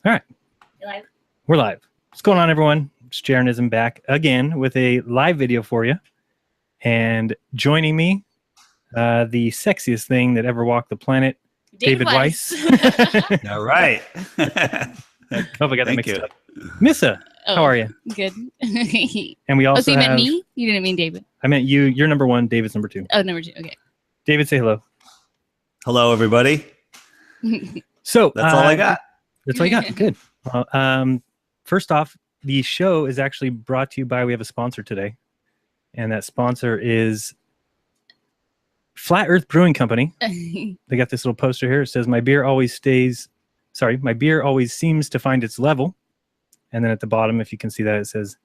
All right. You live? We're live. What's going on, everyone? It's Jeranism back again with a live video for you. And joining me, the sexiest thing that ever walked the planet, David Weiss. All right. Hope I got that mixed you. up. Missa, how are you? Good. And we also so you have... meant me? You didn't mean David? I meant you. You're number one. David's number two. Oh, number two. Okay. David, say hello. Hello, everybody. So that's all I got. That's all you got. Good. First off, the show is actually brought to you by, we have a sponsor today. And that sponsor is Flat Earth Brewing Company. They got this little poster here. It says, my beer always seems to find its level. And then at the bottom, if you can see that, it says,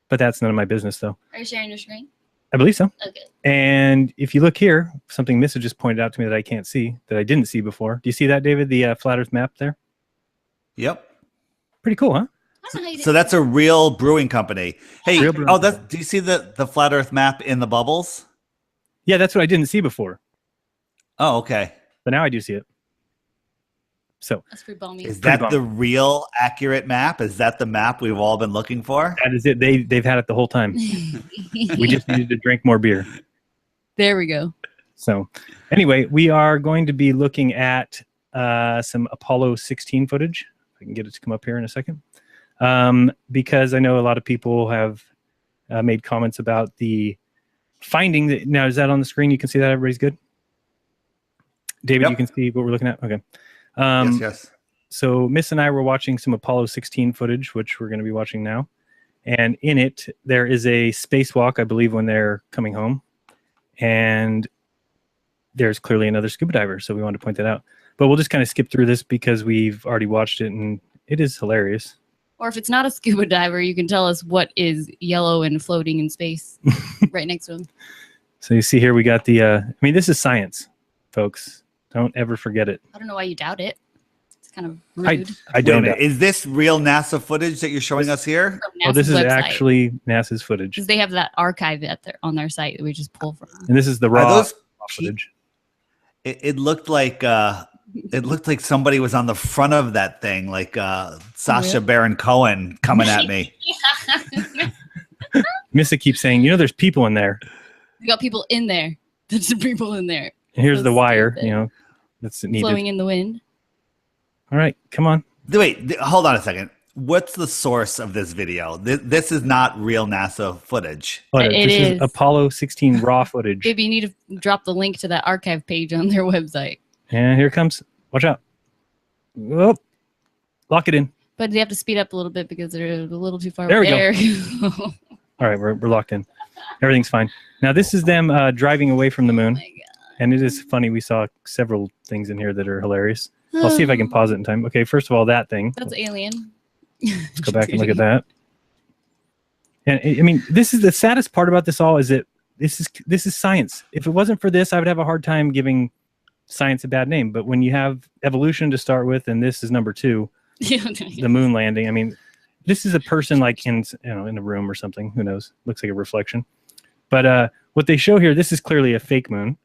but that's none of my business, though. Are you sharing your screen? I believe so. Okay. And if you look here, something Missa just pointed out to me that I can't see, that I didn't see before. Do you see that, David? The Flat Earth map there? Yep. Pretty cool, huh? So that's a real brewing company. Hey, do you see the Flat Earth map in the bubbles? Yeah, that's what I didn't see before. Oh, okay. But now I do see it. So that's pretty balmy. Is that the real accurate map? Is that the map we've all been looking for? That is it. They've had it the whole time. We just needed to drink more beer. There we go. So anyway, we are going to be looking at some Apollo 16 footage. I can get it to come up here in a second. Because I know a lot of people have made comments about the finding that. Now, is that on the screen? You can see that? Everybody's good? David, yep. You can see what we're looking at? Okay. Yes. So Miss and I were watching some Apollo 16 footage, which we're going to be watching now. And in it, there is a spacewalk, I believe, when they're coming home. And there's clearly another scuba diver, so we wanted to point that out. But we'll just kind of skip through this because we've already watched it, and it is hilarious. Or if it's not a scuba diver, you can tell us what is yellow and floating in space right next to him. So you see here, we got the, I mean, this is science, folks. Don't ever forget it. I don't know why you doubt it. It's kind of rude. I don't know. Is this real NASA footage that you're showing us here? Oh, this is actually NASA's footage. Because they have that archive on their site that we just pull from. And this is the raw footage. It looked like somebody was on the front of that thing, like Sacha Baron Cohen coming at me. Missa keeps saying, you know, there's people in there. We got people in there. There's people in there. And here's the wire, you know, that's needed. Flowing in the wind. All right, come on. Wait, hold on a second. What's the source of this video? This is not real NASA footage. This is Apollo 16 raw footage. Maybe you need to drop the link to that archive page on their website. And here it comes. Watch out. Whoop. Lock it in. But they have to speed up a little bit because they're a little too far away. There we go. All right, we're locked in. Everything's fine. Now, this is them driving away from the moon. Oh my God. And it is funny. We saw several things in here that are hilarious. I'll see if I can pause it in time. Okay, first of all, that thing. That's alien. Let's go back and look at that. And I mean, this is the saddest part about this all is that this is science. If it wasn't for this, I would have a hard time giving science a bad name. But when you have evolution to start with, and this is number 2, the moon landing. I mean, this is a person like in a room or something. Who knows? Looks like a reflection. But what they show here, this is clearly a fake moon.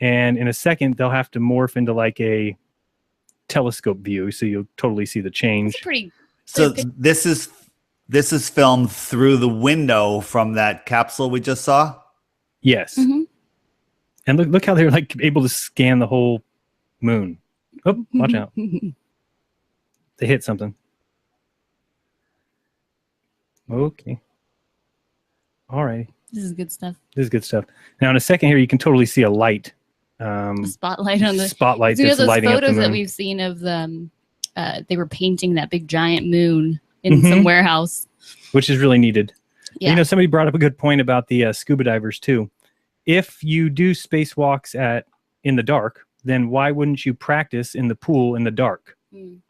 And in a second, they'll have to morph into like a telescope view, so you'll totally see the change. So this is filmed through the window from that capsule we just saw? Yes. Mm-hmm. And look how they're like able to scan the whole moon. Oh, watch out. They hit something. Okay. All right. This is good stuff. This is good stuff. Now in a second here, you can totally see a light. Spotlight on the spotlight that's those lighting photos up the moon. That we've seen of them. They were painting that big giant moon in some warehouse, which is really needed. Yeah. You know, somebody brought up a good point about the scuba divers too. If you do spacewalks in the dark, then why wouldn't you practice in the pool in the dark?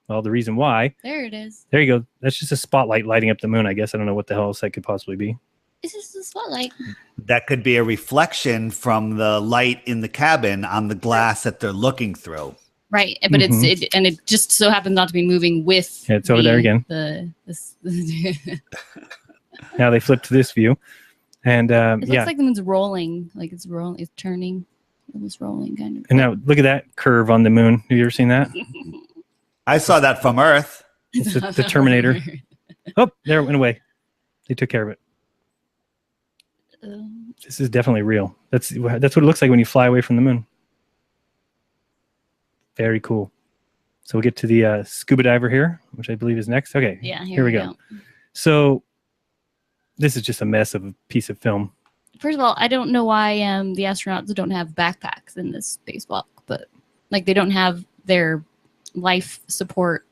Well, the reason why. There it is. There you go. That's just a spotlight lighting up the moon. I guess I don't know what the hell else that could possibly be. It's just a spotlight. That could be a reflection from the light in the cabin on the glass that they're looking through. Right, but it just so happens not to be moving with. Yeah, it's over there again. Now they flip to this view, and it looks like the moon's rolling, like it's rolling, it's turning, it was rolling kind of. And now look at that curve on the moon. Have you ever seen that? I saw that from Earth. It's the Terminator. Oh, there it went away. They took care of it. This is definitely real. That's what it looks like when you fly away from the moon. Very cool. So we'll get to the scuba diver here, which I believe is next. Okay. Yeah, here we go. So this is just a mess of a piece of film. First of all, I don't know why the astronauts don't have backpacks in this spacewalk, but like they don't have their life support.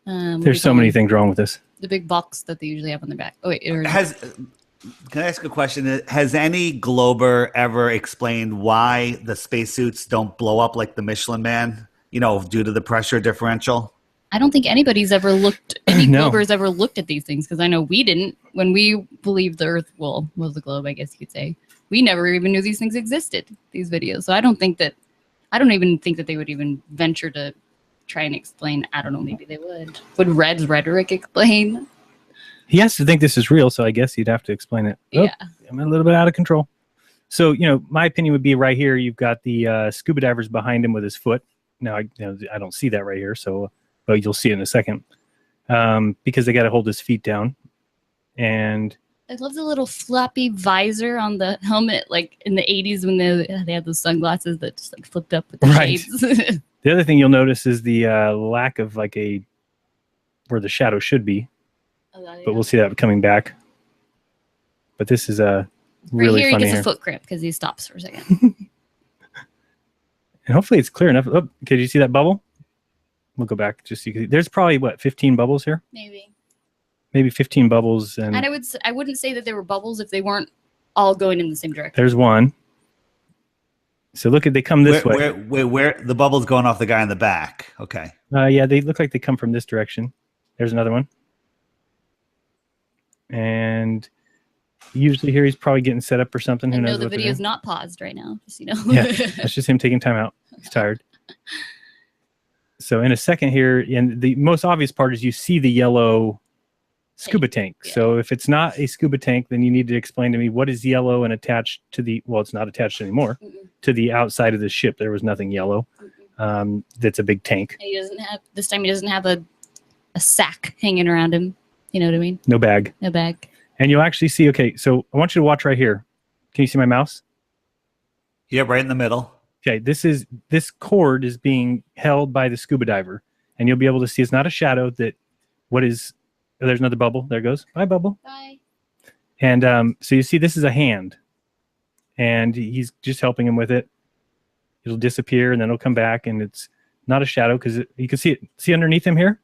There's so many things wrong with this. The big box that they usually have on their back. Oh wait, can I ask a question? Has any Glober ever explained why the spacesuits don't blow up like the Michelin Man? You know, due to the pressure differential. I don't think anybody's ever looked. Any Globers ever looked at these things, because I know we didn't when we believed the Earth was the globe. I guess you could say we never even knew these things existed. These videos, so I don't even think that they would even venture to try and explain. I don't know. Maybe they would. Would Red's rhetoric explain? He has to think this is real, so I guess you'd have to explain it. Yeah, I'm a little bit out of control. So my opinion would be right here. You've got the scuba divers behind him with his foot. Now I don't see that right here, so but you'll see it in a second, because they got to hold his feet down. And I love the little floppy visor on the helmet, like in the 80s when they had those sunglasses that just like flipped up with the shades. The other thing you'll notice is the lack of like where the shadow should be. But we'll see that coming back. But this is really right here, funny. He gets a foot cramp because he stops for a second. And hopefully it's clear enough. Oh, okay, did you see that bubble? We'll go back just so you can. There's probably 15 bubbles here. Maybe 15 bubbles, and I wouldn't say that they were bubbles if they weren't all going in the same direction. There's one. So look, they come this way. Where the bubble's going off the guy in the back. Okay. Yeah, they look like they come from this direction. There's another one. And usually here he's probably getting set up or something. Who knows? The video's not paused right now, just Yeah, that's just him taking time out. He's tired. So in a second here, and the most obvious part is you see the yellow scuba tank. Yeah. So if it's not a scuba tank, then you need to explain to me what is yellow and attached to the, well, it's not attached anymore, to the outside of the ship. There was nothing yellow. That's a big tank. He doesn't have a sack hanging around him. You know what I mean? No bag. No bag. And you'll actually see, okay, so I want you to watch right here. Can you see my mouse? Yeah, right in the middle. Okay, this cord is being held by the scuba diver, and you'll be able to see it's not a shadow. There's another bubble. There it goes. Bye, bubble. Bye. And so you see this is a hand, and he's just helping him with it. It'll disappear, and then it'll come back, and it's not a shadow because you can see it. See underneath him here?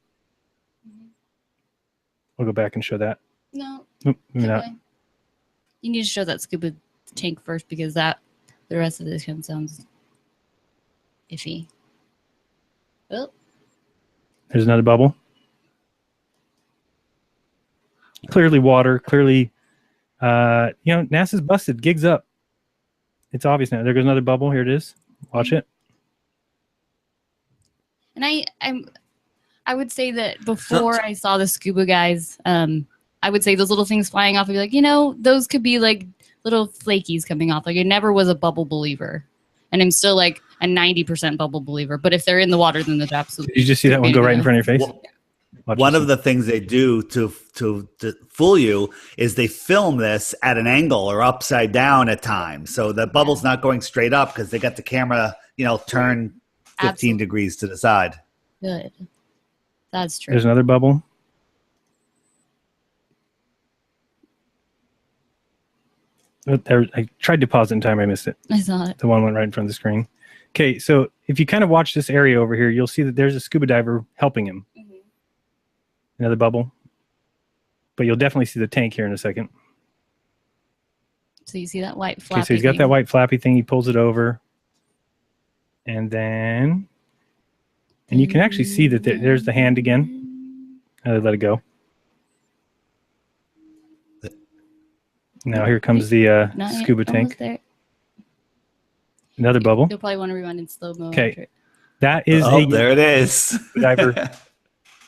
We'll go back and show that. No. Maybe not. You need to show that scuba tank first, because the rest of this one sounds iffy. Oh. There's another bubble. Clearly water. Clearly, NASA's busted. Gig's up. It's obvious now. There goes another bubble. Here it is. Watch it. And I would say that before I saw the scuba guys, I would say those little things flying off, I'd be like, those could be like little flakies coming off. Like I never was a bubble believer. And I'm still like a 90% bubble believer. But if they're in the water, then they're absolutely. Did you just see that one go right in front of your face? One of the things they do to fool you is they film this at an angle or upside down at times. So the bubble's not going straight up because they got the camera, turned 15 degrees to the side. Good. That's true. There's another bubble. I tried to pause it in time. I missed it. I saw it. The one went right in front of the screen. Okay, so if you kind of watch this area over here, you'll see that there's a scuba diver helping him. Another bubble. But you'll definitely see the tank here in a second. So you see that white flappy so he's got that white flappy thing. He pulls it over. And then... And you can actually see that there's the hand again. Let it go. Now here comes the scuba tank. There. Another bubble. You'll probably want to rewind in slow-mo. Okay. That is there it is. Diver.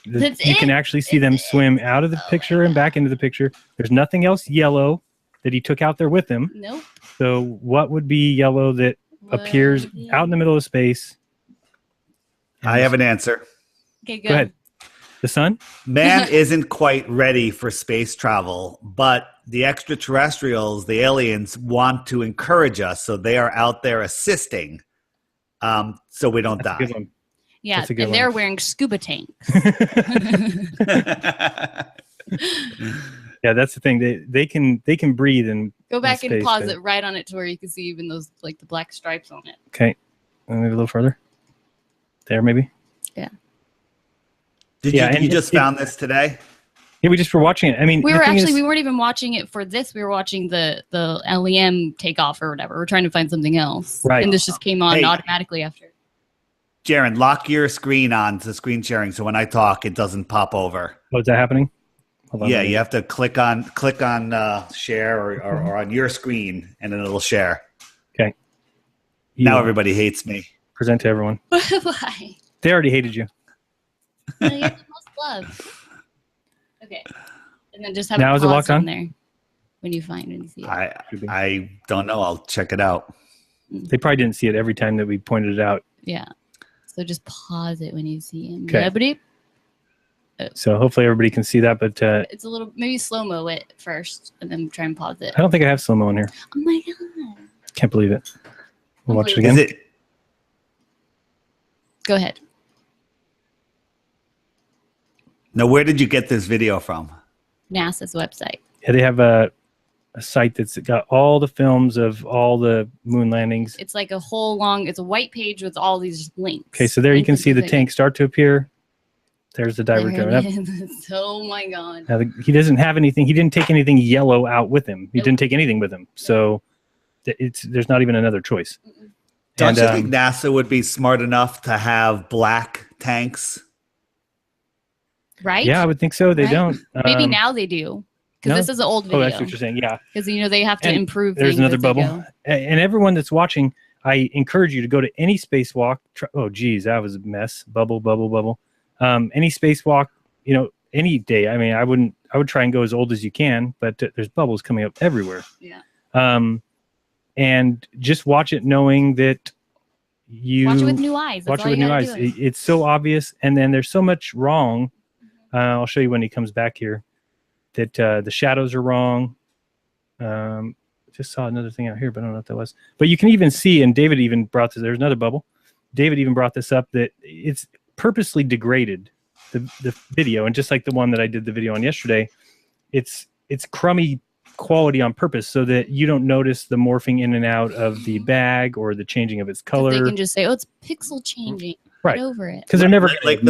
You can actually see them swim out of the picture and back into the picture. There's nothing else yellow that he took out there with him. Nope. So what would be yellow that appears out in the middle of space? I have an answer. Okay, go ahead. The sun? Man isn't quite ready for space travel, but the extraterrestrials, the aliens, want to encourage us, so they are out there assisting, so we don't That's a good die. one. Yeah, That's a good and they're one. wearing scuba tanks. Yeah, that's the thing. They can breathe and Go back in and space, pause but- it right on it to where you can see even those like the black stripes on it. Okay, maybe a little further. There, maybe. Yeah. Did Yeah, you and just found this today? Yeah, we just were watching it. I mean, We the were thing actually is- we weren't even watching it for this. We were watching the LEM takeoff or whatever. We're trying to find something else, Right. And this just came on Hey. automatically after. Jaron, lock your screen on to screen sharing, so when I talk, it doesn't pop over. Oh, is that happening? Hold on a Yeah, minute. you have to click on share or on your screen, and then it'll share. Okay. Now You everybody hates me. present to everyone. Why? They already hated you. No, you're the most loved. Okay, and then just have Now a is it pause locked on? there when you see it. I don't know. I'll check it out. They probably didn't see it every time that we pointed it out. Yeah, so just pause it when you see him. Okay. Everybody, So hopefully everybody can see that. But it's a little maybe slow mo it first, and then try and pause it. I don't think I have slow-mo in here. Oh my god! Can't believe it. We'll watch it Is again. it? Go ahead. Now, where did you get this video from? NASA's website. Yeah, they have a site that's got all the films of all the moon landings. It's like a whole long. It's a white page with all these links. Okay, so there you can Links see the to tank start to appear. There's the diver There going it up. is. Oh my god! Now, he doesn't have anything. He didn't take anything yellow out with him. He Nope. didn't take anything with him. So there's not even another choice. Don't And, you think NASA would be smart enough to have black tanks? Right? Yeah, I would think so. They Right? don't. Maybe now they do because no? this is an old Oh, video. that's what you're saying. Yeah. Because they have to And improve. There's things another as they bubble. go. And everyone that's watching, I encourage you to go to any spacewalk. Oh, geez, that was a mess. Bubble, bubble, bubble. Any spacewalk, any day. I mean, I would try and go as old as you can, but there's bubbles coming up everywhere. Yeah. And just watch it knowing that you Watch it with new eyes. That's watch all it with you new gotta eyes. do. It's so obvious. And then there's so much wrong. I'll show you when he comes back here that the shadows are wrong. Just saw another thing out here, but I don't know what that was. But you can even see, and David even brought this, there's another bubble. David even brought this up, that it's purposely degraded, the video. And just like the one that I did the video on yesterday, it's crummy quality on purpose so that you don't notice the morphing in and out of the bag or the changing of its 'Cause color. They can just say, "Oh, it's pixel changing." Right. Get over it. Because they're never Like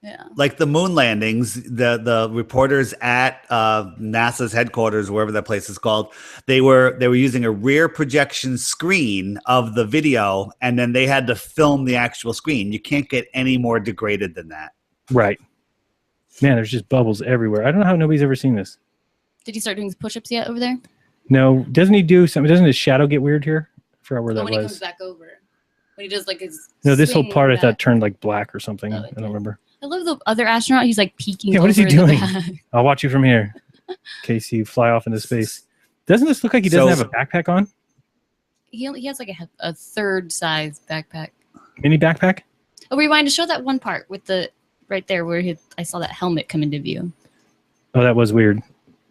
Yeah. the moon landings, the reporters at NASA's headquarters, wherever that place is called, they were using a rear projection screen of the video, and then they had to film the actual screen. You can't get any more degraded than that. right. Man, there's just bubbles everywhere. I don't know how nobody's ever seen this. Did he start doing his push-ups yet over there? No, doesn't he do something? Doesn't his shadow get weird here? I forgot where Oh, that when he comes was. back over, when he does like his. No, this whole swing part I back. thought turned like black or something. Oh, I it don't did. remember. I love the other astronaut. He's like peeking. Yeah, what is he over in the doing? back. I'll watch you from here in case you fly off into space. Doesn't this look like he doesn't have a backpack on? He has like a third size backpack. Mini backpack? Oh, rewind to show that one part with the right there where I saw that helmet come into view. Oh, that was weird.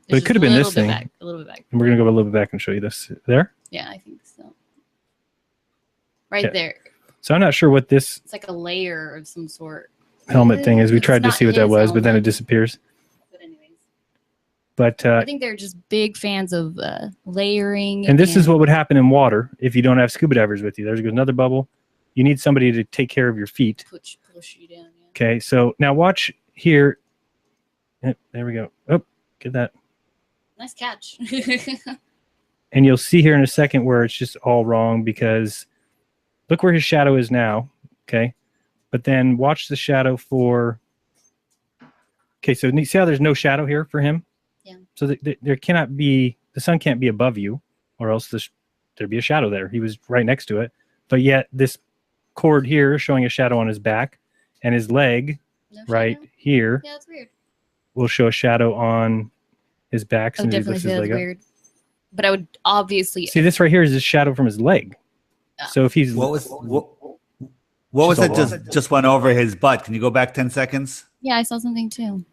But it Just could have a been little this bit thing. back, a little bit back. And we're going to go a little bit back and show you this. There? Yeah, I think so. Right Okay. there. So I'm not sure what this It's like a layer of some sort. helmet thing is. We It's tried to not see what that his was, but then it helmet. disappears. But anyways, But I think they're just big fans of layering. and this is what would happen in water if you don't have scuba divers with you. There's another bubble. You need somebody to take care of your feet. push you down. Yeah. Okay, so now watch here. Yep, there we go. Oh, get that. Nice catch. And you'll see here in a second where it's just all wrong because look where his shadow is now. Okay, but then watch the shadow for. Okay, so you see how there's no shadow here for him? Yeah. So there cannot be, the sun can't be above you, or else there'd be a shadow there. He was right next to it, but yet this cord here is showing a shadow on his back, and his leg No right shadow? here Yeah, that's weird. will show a shadow on his back. I So would he definitely lifts say his that's leg up. weird. But I would obviously. See, this right here is his shadow from his leg. Yeah. So if he's What What was it just went over his butt? Can you go back 10 seconds? Yeah, I saw something too.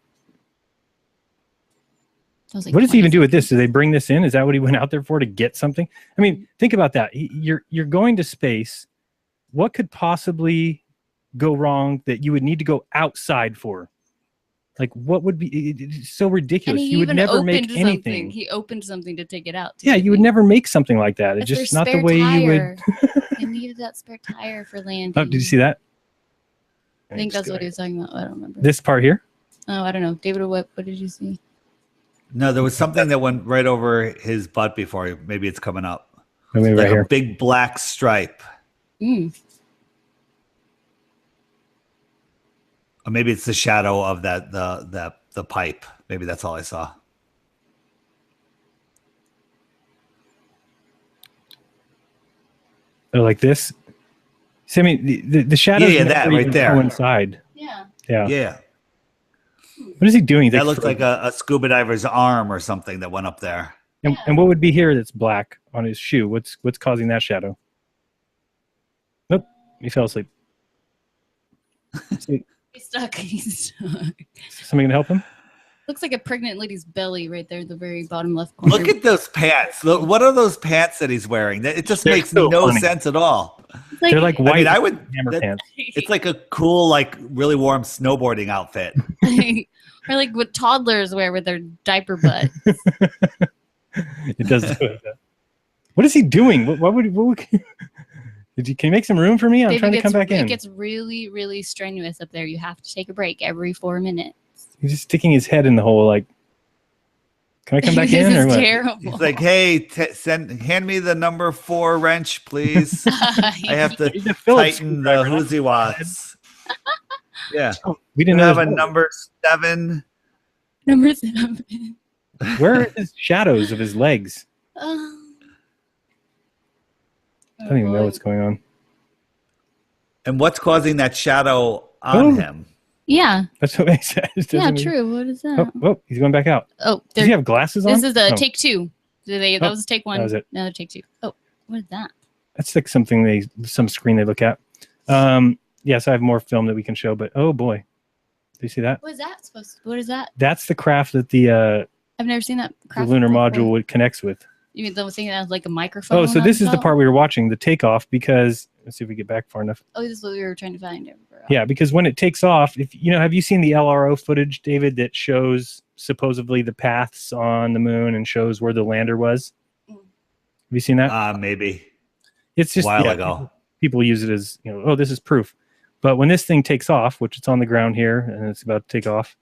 Like what does he even do with this? Do they bring this in? Is that what he went out there for, to get something? I mean, think about that. You're going to space. What could possibly go wrong that you would need to go outside for? Like, what would be? It's so ridiculous. You would never make anything. He opened something to take it out. Yeah, you would never make something like that. It's just not the way you would. I needed that spare tire for landing. Oh, did you see that? I think that's what he was talking about. I don't remember. This part here? Oh, I don't know. David, what did you see? No, there was something that went right over his butt before. Maybe it's coming up. Maybe right here. A big black stripe. Mm. Or maybe it's the shadow of the pipe. Maybe that's all I saw. Oh, like this? See, I mean, the shadow. Yeah, that right there. Inside. Yeah. Yeah. Yeah. What is he doing? That looks like a scuba diver's arm or something that went up there. And what would be here that's black on his shoe? What's causing that shadow? Nope, he fell asleep. He's stuck. He's stuck. Somebody gonna help him? Looks like a pregnant lady's belly right there at the very bottom left corner. Look at those pants. Look, what are those pants that he's wearing? It just makes no sense at all. They're like white. I would hammer pants. It's like a cool, like really warm snowboarding outfit. Or like what toddlers wear with their diaper butt. It does. What is he doing? What would can you make some room for me? I'm trying to come back in. It gets really, really strenuous up there. You have to take a break every 4 minutes. He's just sticking his head in the hole. Like, can I come back in? Or what? Terrible. He's like, hey, hand me the number 4 wrench, please. I have to tighten the Hoosie Watts. Yeah. Oh, we didn't have a number 7. Number 7. Where are his shadows of his legs? I don't even know what's going on. And what's causing that shadow on him? Yeah. That's what makes sense. Yeah, true. What is that? Oh, he's going back out. Oh, does he have glasses on? This is take 2. That was take 1. That was it. Another take 2. Oh, what is that? That's like something some screen they look at. Yes, I have more film that we can show, but oh boy. Do you see that? What is that supposed to? What is that? That's the craft that the I've never seen that craft. The lunar module connects with. You mean the thing that has like a microphone? Oh, so this is the part we were watching, the takeoff, because let's see if we get back far enough. Oh, this is what we were trying to find. Yeah, because when it takes off, if have you seen the LRO footage, David, that shows supposedly the paths on the moon and shows where the lander was? Have you seen that? Maybe. It's just a while ago. People use it as, oh, this is proof. But when this thing takes off, which it's on the ground here and it's about to take off,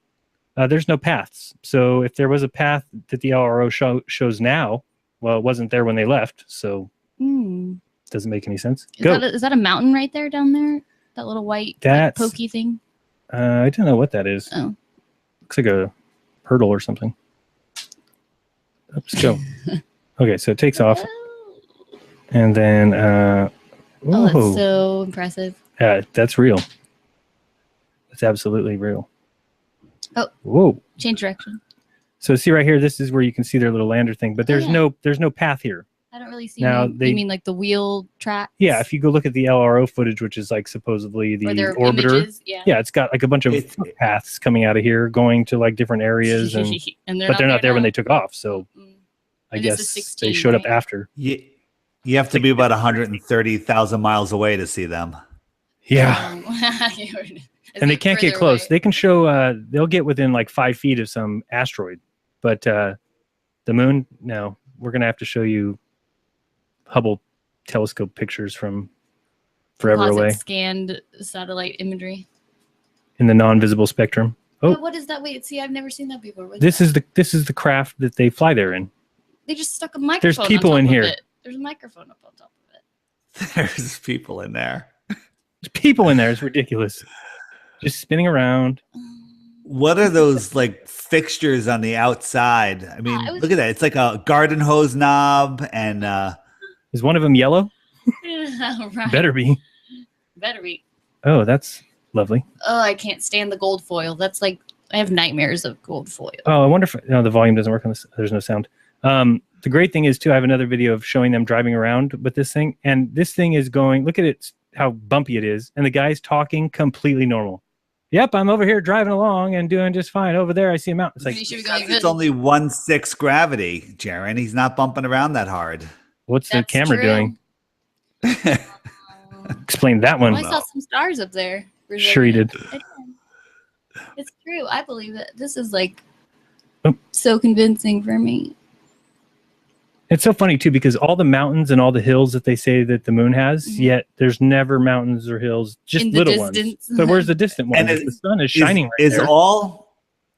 there's no paths. So if there was a path that the LRO shows now, well, it wasn't there when they left. So it doesn't make any sense. Is that a mountain right there down there? That little white pokey thing? I don't know what that is. Oh. Looks like a hurdle or something. Let's go. Okay, so it takes off. And then... oh, that's so impressive. Yeah, that's real. That's absolutely real. Oh. Whoa. Change direction. So see right here, this is where you can see their little lander thing, but there's no path here. I don't really see now. You mean like the wheel tracks? Yeah, if you go look at the LRO footage, which is like supposedly the orbiter. Images, yeah, it's got like a bunch of paths coming out of here, going to like different areas, but they're not there when they took off. So I guess 16, they showed up after. You have to be about 130,000 miles away to see them. Yeah. And they can't get close. Away? They can show, they'll get within like 5 feet of some asteroid. But the moon, no. We're going to have to show you Hubble telescope pictures from forever away. Scanned satellite imagery. In the non-visible spectrum. Oh, what is that? Wait, see, I've never seen that before. This is the craft that they fly there in. They just stuck a microphone. There's people in here. There's a microphone up on top of it. There's people in there. There's people in there. It's ridiculous. Just spinning around. What are those like fixtures on the outside? I mean, look at that. It's like a garden hose knob, and is one of them yellow? Right. Better be. Better be. Oh, that's lovely. Oh, I can't stand the gold foil. That's like I have nightmares of gold foil. Oh, I wonder if the volume doesn't work on this. There's no sound. The great thing is too, I have another video of showing them driving around with this thing, and this thing is going. Look at its how bumpy it is, and the guy's talking completely normal. Yep, I'm over here driving along and doing just fine. Over there, I see a mountain. It's like, it's only 1/6 gravity, Jaron. He's not bumping around that hard. What's the camera doing? Explain that one. I saw some stars up there. Sure you did. It's true. I believe it. This is like so convincing for me. It's so funny too, because all the mountains and all the hills that they say that the moon has, yet there's never mountains or hills, just little ones. But where's the distant one? And the sun is shining right there.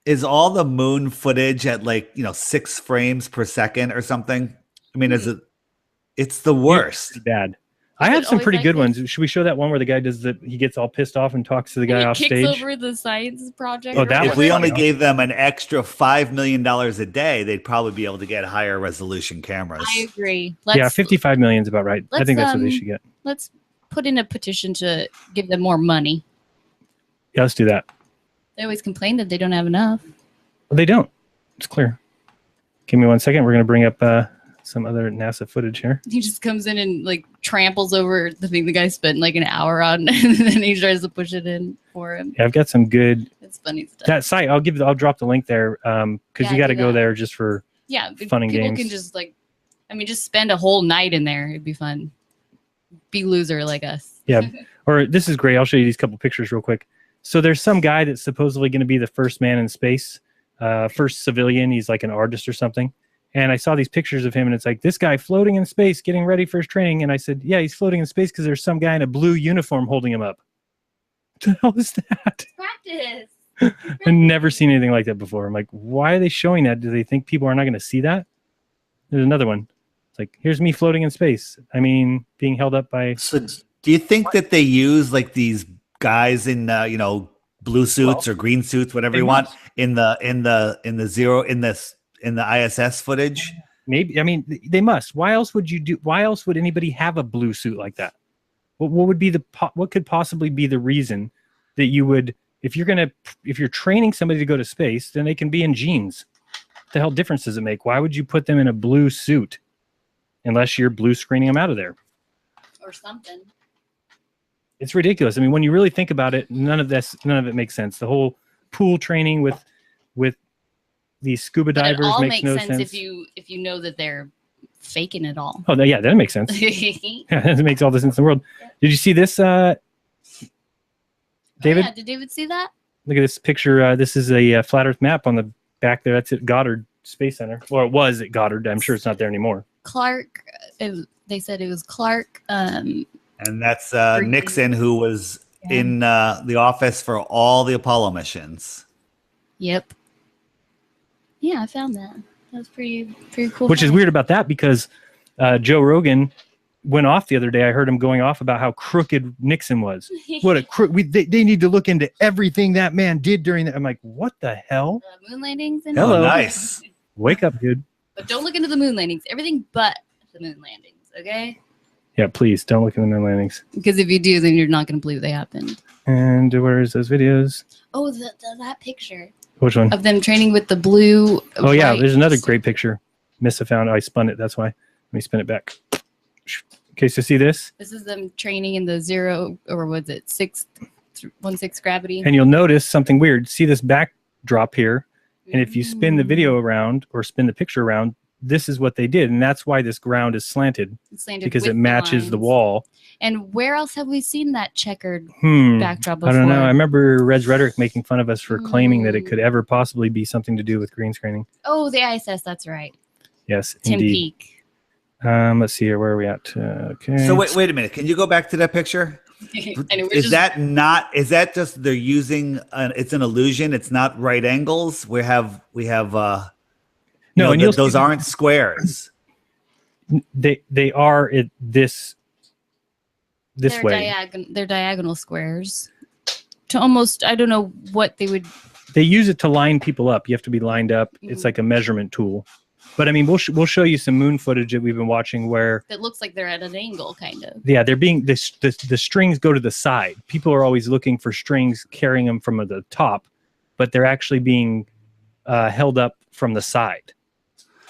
Is all the moon footage at like 6 frames per second or something? I mean, is it? It's the worst. It's bad. I have some pretty good ones. Should we show that one where the guy he gets all pissed off and talks to the guy off stage? Kicks over the science project. Oh, that if we only gave them an extra $5 million a day, they'd probably be able to get higher resolution cameras. I agree. 55 million is about right. I think that's what they should get. Let's put in a petition to give them more money. Yeah, let's do that. They always complain that they don't have enough. Well, they don't. It's clear. Give me 1 second. We're going to bring up some other NASA footage here. He just comes in and like tramples over the thing the guy spent like an hour on, and then he tries to push it in for him. Yeah, I've got some good. It's funny stuff. That site, I'll drop the link there because you got to go there just for fun and games. People can just just spend a whole night in there. It'd be fun. Be loser like us. Yeah, or this is great. I'll show you these couple pictures real quick. So there's some guy that's supposedly going to be the first man in space, first civilian. He's like an artist or something. And I saw these pictures of him, and it's like, this guy floating in space, getting ready for his training. And I said, yeah, he's floating in space because there's some guy in a blue uniform holding him up. What the hell is that? Practice. I've never seen anything like that before. I'm like, why are they showing that? Do they think people are not going to see that? There's another one. It's like, here's me floating in space. I mean, being held up by... So do you think that they use like these guys in, blue suits or green suits, whatever you want, in the ISS footage? Maybe. I mean, they must. Why else would anybody have a blue suit like that? What would be what could possibly be the reason that you would, if you're training somebody to go to space, then they can be in jeans. What the hell difference does it make? Why would you put them in a blue suit unless you're blue screening them out of there? Or something. It's ridiculous. I mean, when you really think about it, none of it makes sense. The whole pool training with these scuba divers it all makes no sense if you know that they're faking it all. Oh, yeah, that makes sense. It makes all the sense in the world. Did you see this, David? Oh, yeah. Did David see that? Look at this picture. This is a flat Earth map on the back there. That's at Goddard Space Center. Or it was at Goddard. I'm sure it's not there anymore. Clark. They said it was Clark. And that's Nixon, who was in the office for all the Apollo missions. Yep. Yeah, I found that. That was pretty cool. Which is weird about that because Joe Rogan went off the other day. I heard him going off about how crooked Nixon was. What a they need to look into everything that man did during that. I'm like, what the hell? Moon landings. And hello, nice. Wake up, dude. But don't look into the moon landings. Everything but the moon landings. Okay. Yeah, please don't look into the moon landings. Because if you do, then you're not going to believe they happened. And where is those videos? Oh, that picture. Which one? Of them training with the blue. Oh, yeah. There's another great picture. Missa found. I spun it. That's why. Let me spin it back. Okay, so see this? This is them training in the 0, or was it 1/6 gravity? And you'll notice something weird. See this backdrop here? And if you spin the video around or spin the picture around, this is what they did. And that's why this ground is slanted. It's slanted because it matches the wall. And where else have we seen that checkered backdrop before? I don't know. I remember Red's Rhetoric making fun of us for claiming that it could ever possibly be something to do with green screening. Oh, the ISS. That's right. Yes, Tim indeed. Peake. Let's see here. Where are we at? Okay. So wait a minute. Can you go back to that picture? Is that just they're using it's an illusion? It's not right angles. We have no, and those aren't squares. They are this way. They're diagonal squares. To almost, I don't know what they would. They use it to line people up. You have to be lined up. It's like a measurement tool. But I mean, we'll show you some moon footage that we've been watching where it looks like they're at an angle, kind of. Yeah, they're being the strings go to the side. People are always looking for strings carrying them from the top, but they're actually being held up from the side.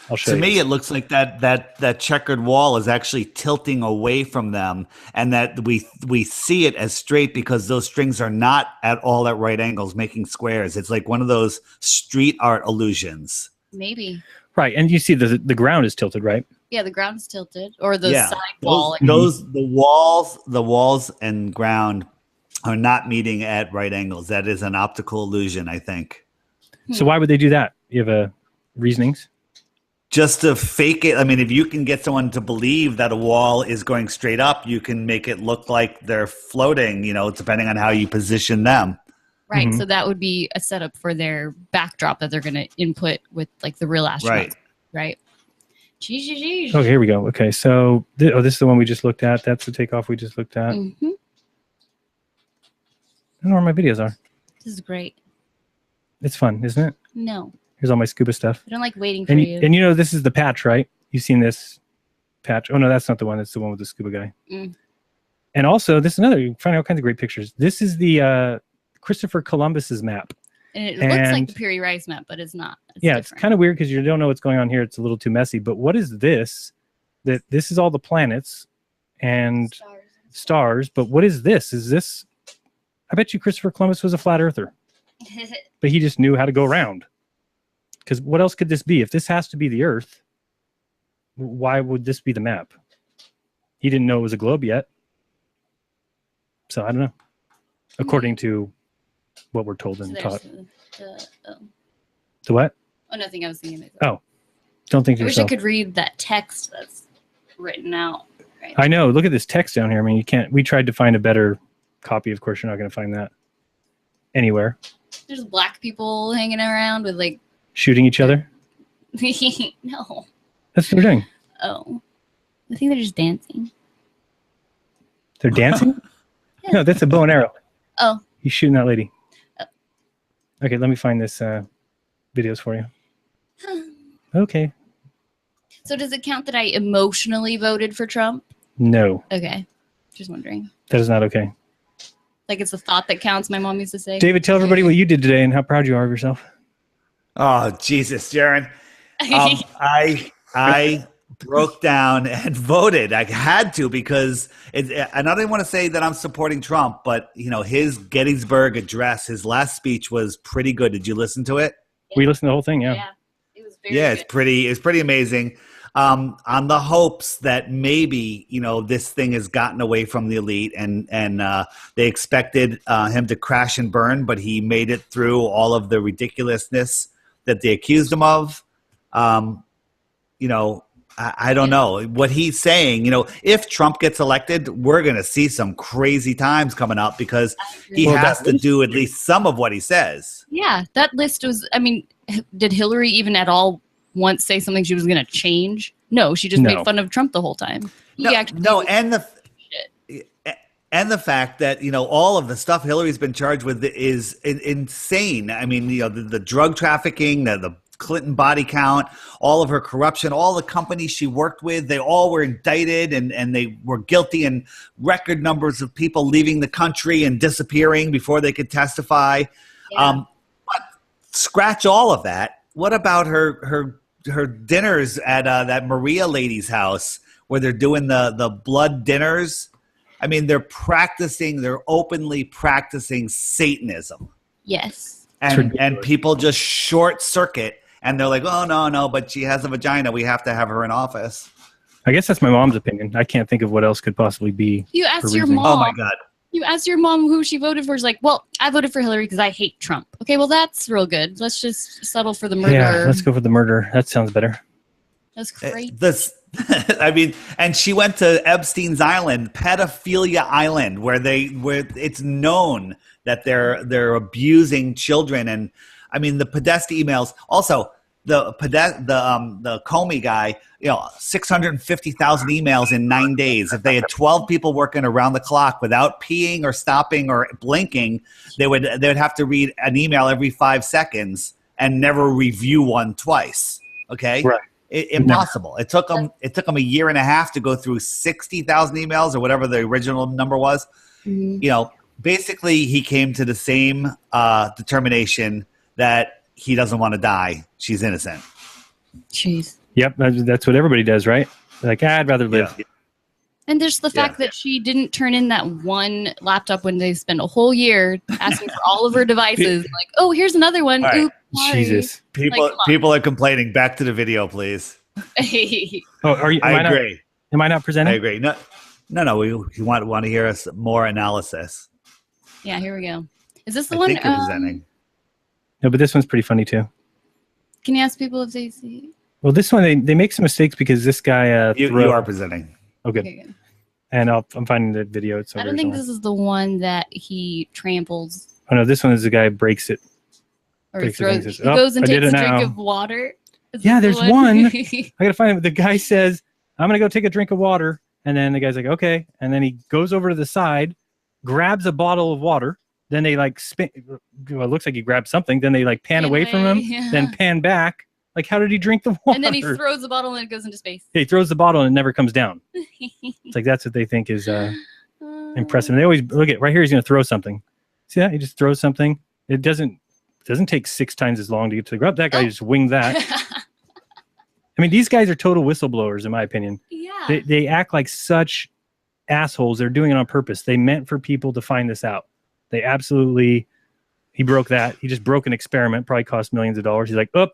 I'll show To you. me, it looks like that checkered wall is actually tilting away from them, and that we see it as straight because those strings are not at all at right angles, making squares. It's like one of those street art illusions. Maybe. Right, and you see the ground is tilted, right? Yeah, the ground's tilted, or the side wall. The walls and ground are not meeting at right angles. That is an optical illusion, I think. So why would they do that? You have reasonings? Just to fake it. I mean, if you can get someone to believe that a wall is going straight up, you can make it look like they're floating, depending on how you position them. Right. Mm-hmm. So that would be a setup for their backdrop that they're going to input with like the real astronauts. Right. Oh, here we go. Okay. So, this is the one we just looked at. That's the takeoff we just looked at. Mm-hmm. I don't know where my videos are. This is great. It's fun, isn't it? No. Here's all my scuba stuff. I don't like waiting for you. And this is the patch, right? You've seen this patch. Oh, no, that's not the one. That's the one with the scuba guy. Mm. And also, this is another. You can find all kinds of great pictures. This is the Christopher Columbus's map. And it looks like the Piri Rice map, but it's not. It's different. It's kind of weird because you don't know what's going on here. It's a little too messy. But what is this? This is all the planets and stars. But what is this? Is this? I bet you Christopher Columbus was a flat earther. But he just knew how to go around. Because what else could this be? If this has to be the Earth, why would this be the map? He didn't know it was a globe yet. So I don't know. According to what we're told and taught. The what? Oh, nothing. I was thinking. Oh, don't think to yourself. I wish I could read that text that's written out. Right. I know. Look at this text down here. I mean, you can't. We tried to find a better copy. Of course, you're not going to find that anywhere. There's black people hanging around with like shooting each other. No. That's what they're doing. Oh, I think they're just dancing. They're dancing? Yeah. No, that's a bow and arrow. Oh. He's shooting that lady. Oh. Okay, let me find this videos for you. Okay. So does it count that I emotionally voted for Trump? No. Okay. Just wondering. That is not okay. Like it's the thought that counts, my mom used to say. David, tell everybody what you did today and how proud you are of yourself. Oh, Jesus, Jaron. I broke down and voted. I had to because and I don't want to say that I'm supporting Trump, but his Gettysburg address, his last speech was pretty good. Did you listen to it? Yeah. We listened to the whole thing. Yeah. Yeah. It was very good. It's pretty amazing. On the hopes that maybe, this thing has gotten away from the elite and they expected him to crash and burn, but he made it through all of the ridiculousness that they accused him of. I don't know what he's saying. If Trump gets elected, we're going to see some crazy times coming up because he has to do at least some of what he says. Yeah, that list was, did Hillary even at all once say something she was going to change? No, she just made fun of Trump the whole time. And the fact that, all of the stuff Hillary's been charged with is insane. I mean, the drug trafficking, the Clinton body count, all of her corruption, all the companies she worked with, they all were indicted and they were guilty, and record numbers of people leaving the country and disappearing before they could testify. Yeah. But scratch all of that. What about her dinners at that Maria lady's house where they're doing the blood dinners? I mean, they're openly practicing Satanism. Yes. And people just short circuit and they're like, oh, no, but she has a vagina. We have to have her in office. I guess that's my mom's opinion. I can't think of what else could possibly be. You asked your mom. Oh, my God. You asked your mom who she voted for. She's like, well, I voted for Hillary because I hate Trump. Okay, well, that's real good. Let's just settle for the murder. Yeah, let's go for the murder. That sounds better. That's crazy. And she went to Epstein's Island, Pedophilia Island, where it's known that they're abusing children. And I mean, the Podesta emails. Also, the Comey guy, 650,000 emails in 9 days. If they had 12 people working around the clock without peeing or stopping or blinking, they would have to read an email every 5 seconds and never review one twice. Okay, right? Impossible. It took them a year and a half to go through 60,000 emails or whatever the original number was. Mm-hmm. Basically, he came to the same determination that he doesn't want to die. She's innocent. Jeez. Yep, that's what everybody does, right? Like, I'd rather live. Yeah. And there's the fact that she didn't turn in that one laptop when they spent a whole year asking for all of her devices. Like, oh, here's another one. Right. Oops, sorry. Jesus. People are complaining. Back to the video, please. Oh, are you? I agree. Am I not presenting? I agree. No. We want to hear us more analysis. Yeah, here we go. Is this the I one? think you're presenting. No, but this one's pretty funny too. Can you ask people if they see? Well, this one they make some mistakes because this guy. You are presenting. Oh, good. Okay, good. And I'm finding the video. It's I don't think this is the one that he tramples. Oh no, this one is the guy breaks it. Or he Breaks throws. it. He goes and takes a drink of water. Yeah, there's one. I gotta find it. The guy says, "I'm gonna go take a drink of water," and then the guy's like, "Okay," and then he goes over to the side, grabs a bottle of water. Then they like spin. Well, it looks like he grabbed something. Then they like pan away from him. Then pan back. Like, how did he drink the water? And then he throws the bottle and it goes into space. Yeah, he throws the bottle and it never comes down. It's like that's what they think is impressive. And they always look at right here. He's going to throw something. See that? He just throws something. It doesn't take 6 times as long to get to the ground. That guy just winged that. I mean, these guys are total whistleblowers, in my opinion. Yeah. They act like such assholes. They're doing it on purpose. They meant for people to find this out. They absolutely. He broke that. He just broke an experiment. Probably cost millions of dollars. He's like, oh.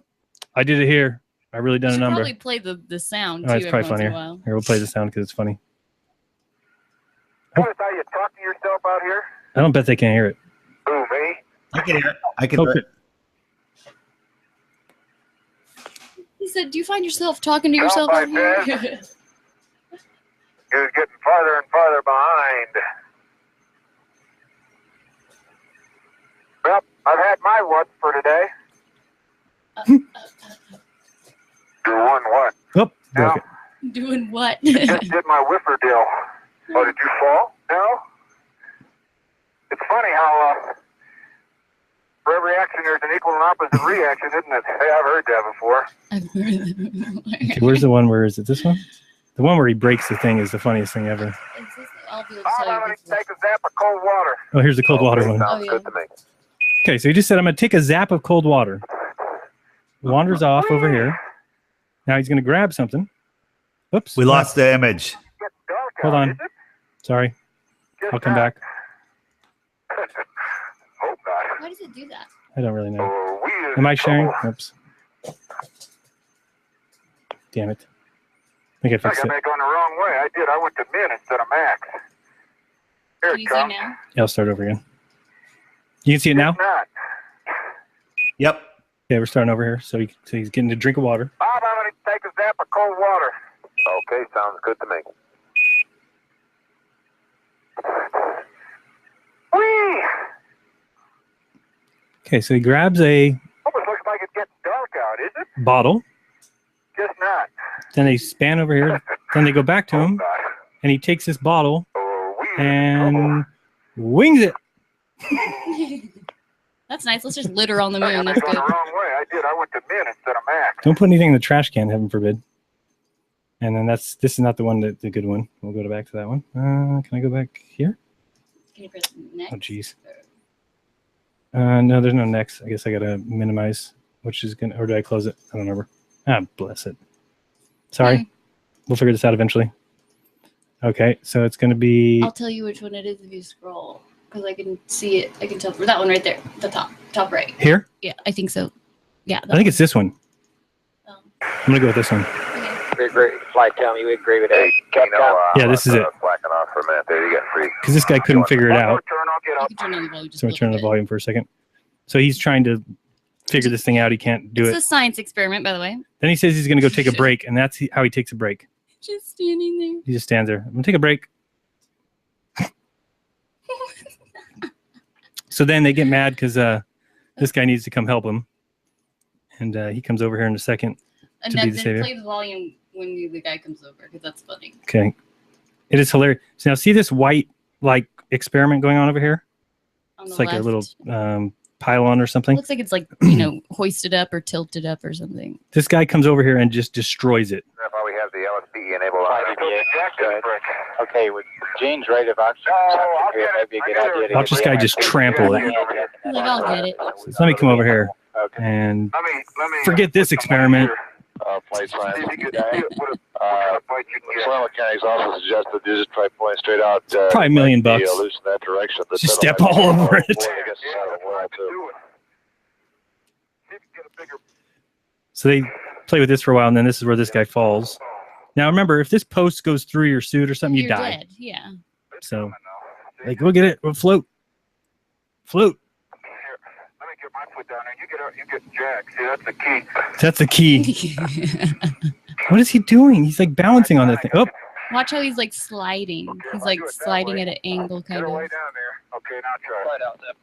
I did it here. I really done a number. Probably play the sound too. Oh, it's probably funnier. Here, we'll play the sound because it's funny. Notice how you talk to yourself out here? I don't bet they can hear it. Who, me? I can hear it. I can hear it. He said, "Do you find yourself talking to yourself out here?" You're getting farther and farther behind. Well, I've had my what for today. Doing what? Oh, Now, Doing what? just did my whiffer deal. Oh, did you fall? No? It's funny how for every action there's an equal and opposite reaction, isn't it? Hey, I've heard that before. Okay, where's the one where is it? This one? The one where he breaks the thing is the funniest thing ever. I'll be able to I'm tell you going this to take a zap of cold water. Oh, here's the cold water one. Sounds yeah. good to me. Okay, so he just said, I'm going to take a zap of cold water. Wanders off over here. Now he's going to grab something. Oops. We lost the image. It's dark Hold out, on. is it? Sorry. Guess I'll come not. back. Hope not. Why does it do that? I don't really know. Oh, we is Am I in sharing? trouble. Oops. Damn it. I think I I fixed got it. that going the wrong way. I did. I went to min instead of max. Here Can it you see comes. now? Yeah, I'll start over again. You can see it now? It's not. Yep. Yeah, we're starting over here. So he's getting a drink of water. Bob, I'm going to take a zap of cold water. Okay, sounds good to me. Whee! Okay, so he grabs a Almost looks like it's getting dark out, is it? bottle. Guess not. Then they span over here. Then they go back to him. God. And he takes this bottle Oh, we is in trouble. and wings it. That's nice. Let's just litter on the I moon. got That's that going good. the wrong way. I did. I went to min instead of max. Don't put anything in the trash can, heaven forbid. And then this is not the one, the good one. We'll go back to that one. Can I go back here? Can you press next? Oh, jeez. No, there's no next. I guess I got to minimize, which is going to, or did I close it? I don't remember. Ah, bless it. Sorry. We'll figure this out eventually. Okay, so it's going to be. I'll tell you which one it is if you scroll, because I can see it. I can tell for that one right there, the top right. Here? Yeah, I think so. Yeah. I think it's this one. Um, I'm going to go with this one. okay. Great flight. Tell me we agree with that. Yeah, this is it. Slacking off for a minute there. You got free. Because this guy couldn't figure it One out. more turn, I'll get I up. can turn on the volume. Just So we turn on the volume for a second. So he's trying to figure this thing out. He can't do It's it. a science experiment, by the way. Then he says he's going to go take a break, and that's how he takes a break. Just standing there. He just stands there. I'm going to take a break. So then they get mad because this guy needs to come help him. And he comes over here in a second. And To be then the savior. play the volume when the guy comes over, because that's funny. Okay. It is hilarious. So now see this white like experiment going on over here? On the It's like left. a little pylon or It something. looks like it's like, hoisted up or tilted up or something. This guy comes over here and just destroys it. That's why we have the LSPE enabled. Good. Okay, with Jane's rate of oxygen, I'll get that'd be a it. good I get idea. it. to Watch this guy just trample it. He's like, I'll get it. So let me come over here Okay. and Let me forget this put some light experiment. here. flight signs. See if you could see what kind of flight you can get. Soil mechanics also suggested you just try pulling straight out. Probably $1 million. Loose in that direction. The Just settle step might be all over low, it. I guess it's Yeah, too. do it. See if you can get a bigger. So they play with this for a while, and then this is where this guy falls. Now remember, if this post goes through your suit or something, you You're die. dead. Yeah. So, like, we'll get it. We'll float. Float. Here, let me get my foot down there. You get Jack. See, that's the key. That's the key. What is he doing? He's like balancing on that thing. Oh, Watch how he's like sliding. He's like sliding at an angle, Get kind her way of. down there. Okay, now try. Right out there.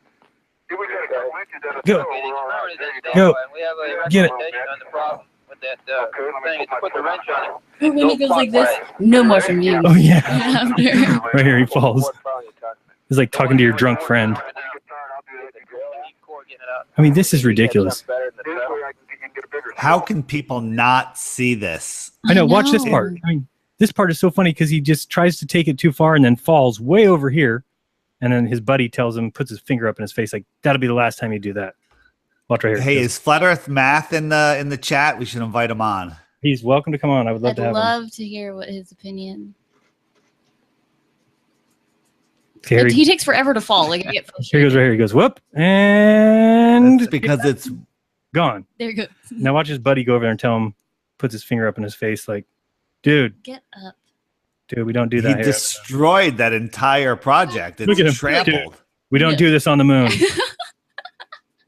See, we got a couple inches at a Go. toe. We're all right. There you go. Go. We have a Get it. on the problem with that Okay, let me thing. If you put put the my wrench foot on it. But when he goes like this, no more from you. oh yeah. After. Right here, he falls. He's like talking to your drunk friend. I mean, this is ridiculous. How can people not see this? I know. Watch this know. part. I mean, this part is so funny because he just tries to take it too far and then falls way over here. And then his buddy tells him, puts his finger up in his face, like, that'll be the last time you do that. Watch right here. Hey, is Flat Earth Math in the chat? We should invite him on. He's welcome to come on. I would love I'd to have him. love to hear what his opinion. Okay, here, He takes forever to fall. Like I get here he goes right here. He goes, whoop, and That's because it's gone. there you go. Now watch his buddy go over there and tell him, puts his finger up in his face, like, dude, Get up. we don't do he that here. destroyed that entire project. Look at him. It's trampled. We don't Yeah. do this on the moon.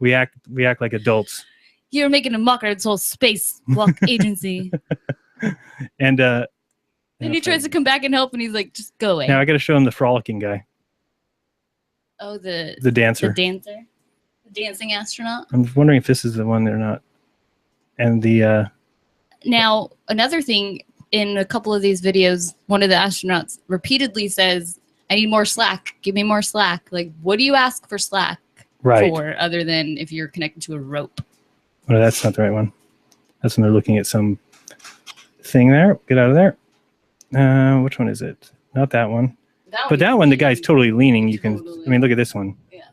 we act like adults. You're making a mockery of this whole spacewalk agency. And And he tries to come back and help, and he's like, "Just go away." now I got to show him the frolicking guy, Oh, the dancer. dancer, the dancing astronaut. I'm wondering if this is the one they're not. And the Now, another thing in a couple of these videos, one of the astronauts repeatedly says, "I need more slack. Give me more slack." Like, what do you ask for slack right. for, other than if you're connected to a rope? Oh, that's not the right one. That's when they're looking at some thing there. Get out of there. Which one is it? Not that one. But that one, the guy's totally leaning. You can, I mean, look at this one. Yeah.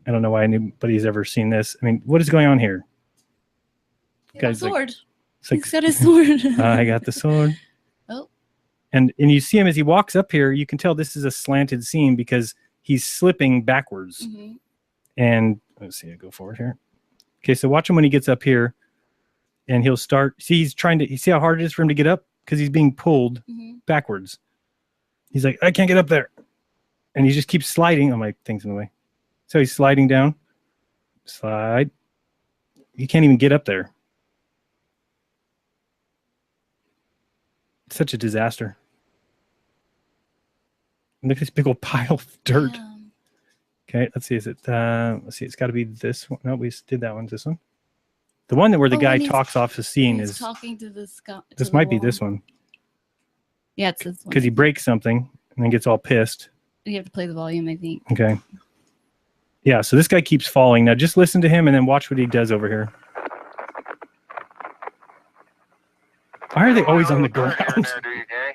I don't know why anybody's ever seen this. I mean, what is going on here? He's got a Guy's like- sword. It's like, He's got a sword. I got the sword. Oh. And you see him as he walks up here. You can tell this is a slanted scene because he's slipping backwards. Mhm. And let's see, I go forward here. Okay, so watch him when he gets up here, and he'll start. See, he's trying to. You see how hard it is for him to get up because he's being pulled Mhm. backwards. He's like, I can't get up there, and he just keeps sliding. Oh, my thing's in the way. So he's sliding down. Slide. He can't even get up there. It's such a disaster. Look at this big old pile of dirt. Yeah. Okay, let's see. Is it? Let's see. It's got to be this one. No, we did that one. This one. The one that where the Oh, guy when he's- talks off the scene He's is. talking to the sky. This might be this one Yeah, it's this one. because he breaks something and then gets all pissed. You have to play the volume, I think. Okay. Yeah. So this guy keeps falling. Now just listen to him and then watch what he does over here. Why are they always on the ground? Here and there, do you, Gay?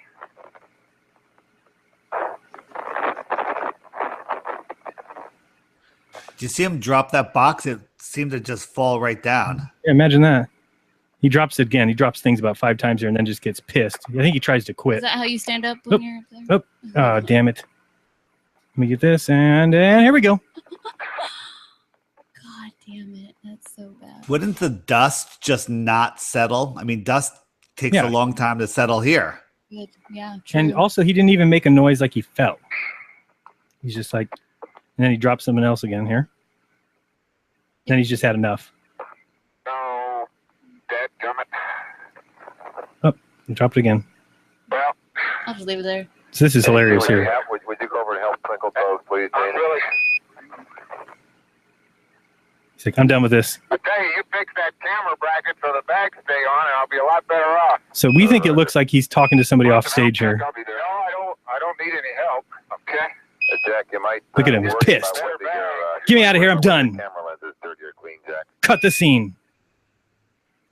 Do you see him drop that box? It seemed to just fall right down. Yeah, imagine that. He drops it again. He drops things about 5 times here and then just gets pissed. I think he tries to Is quit. that how you stand up when Oop. you're up there? Oop. Oh, damn it. Let me get this and here we go. God damn it. That's so bad. Wouldn't the dust just not settle? I mean, dust takes Yeah. a long time to settle here. Good. Yeah. True. And also, he didn't even make a noise like he fell. He's just like, and then he drops something else again here. Then he's just had enough. No, dadgummit. He dropped it again. Well, I'll just leave it there. So this is hilarious here. Would you go over and help Twinkle Toes, please, I'm Jane? really. He's like, I'm done with this. I tell you, you fix that camera bracket so the bags stay on, and I'll be a lot better off. So we think it looks like he's talking to somebody off stage here. I'll be there. No, I don't need any help. Okay. Jack, you might. Look at him, he's worry pissed. about whether your, Get me out of here, I'm done. Camera lens is dirty or clean, Jack. Cut the scene.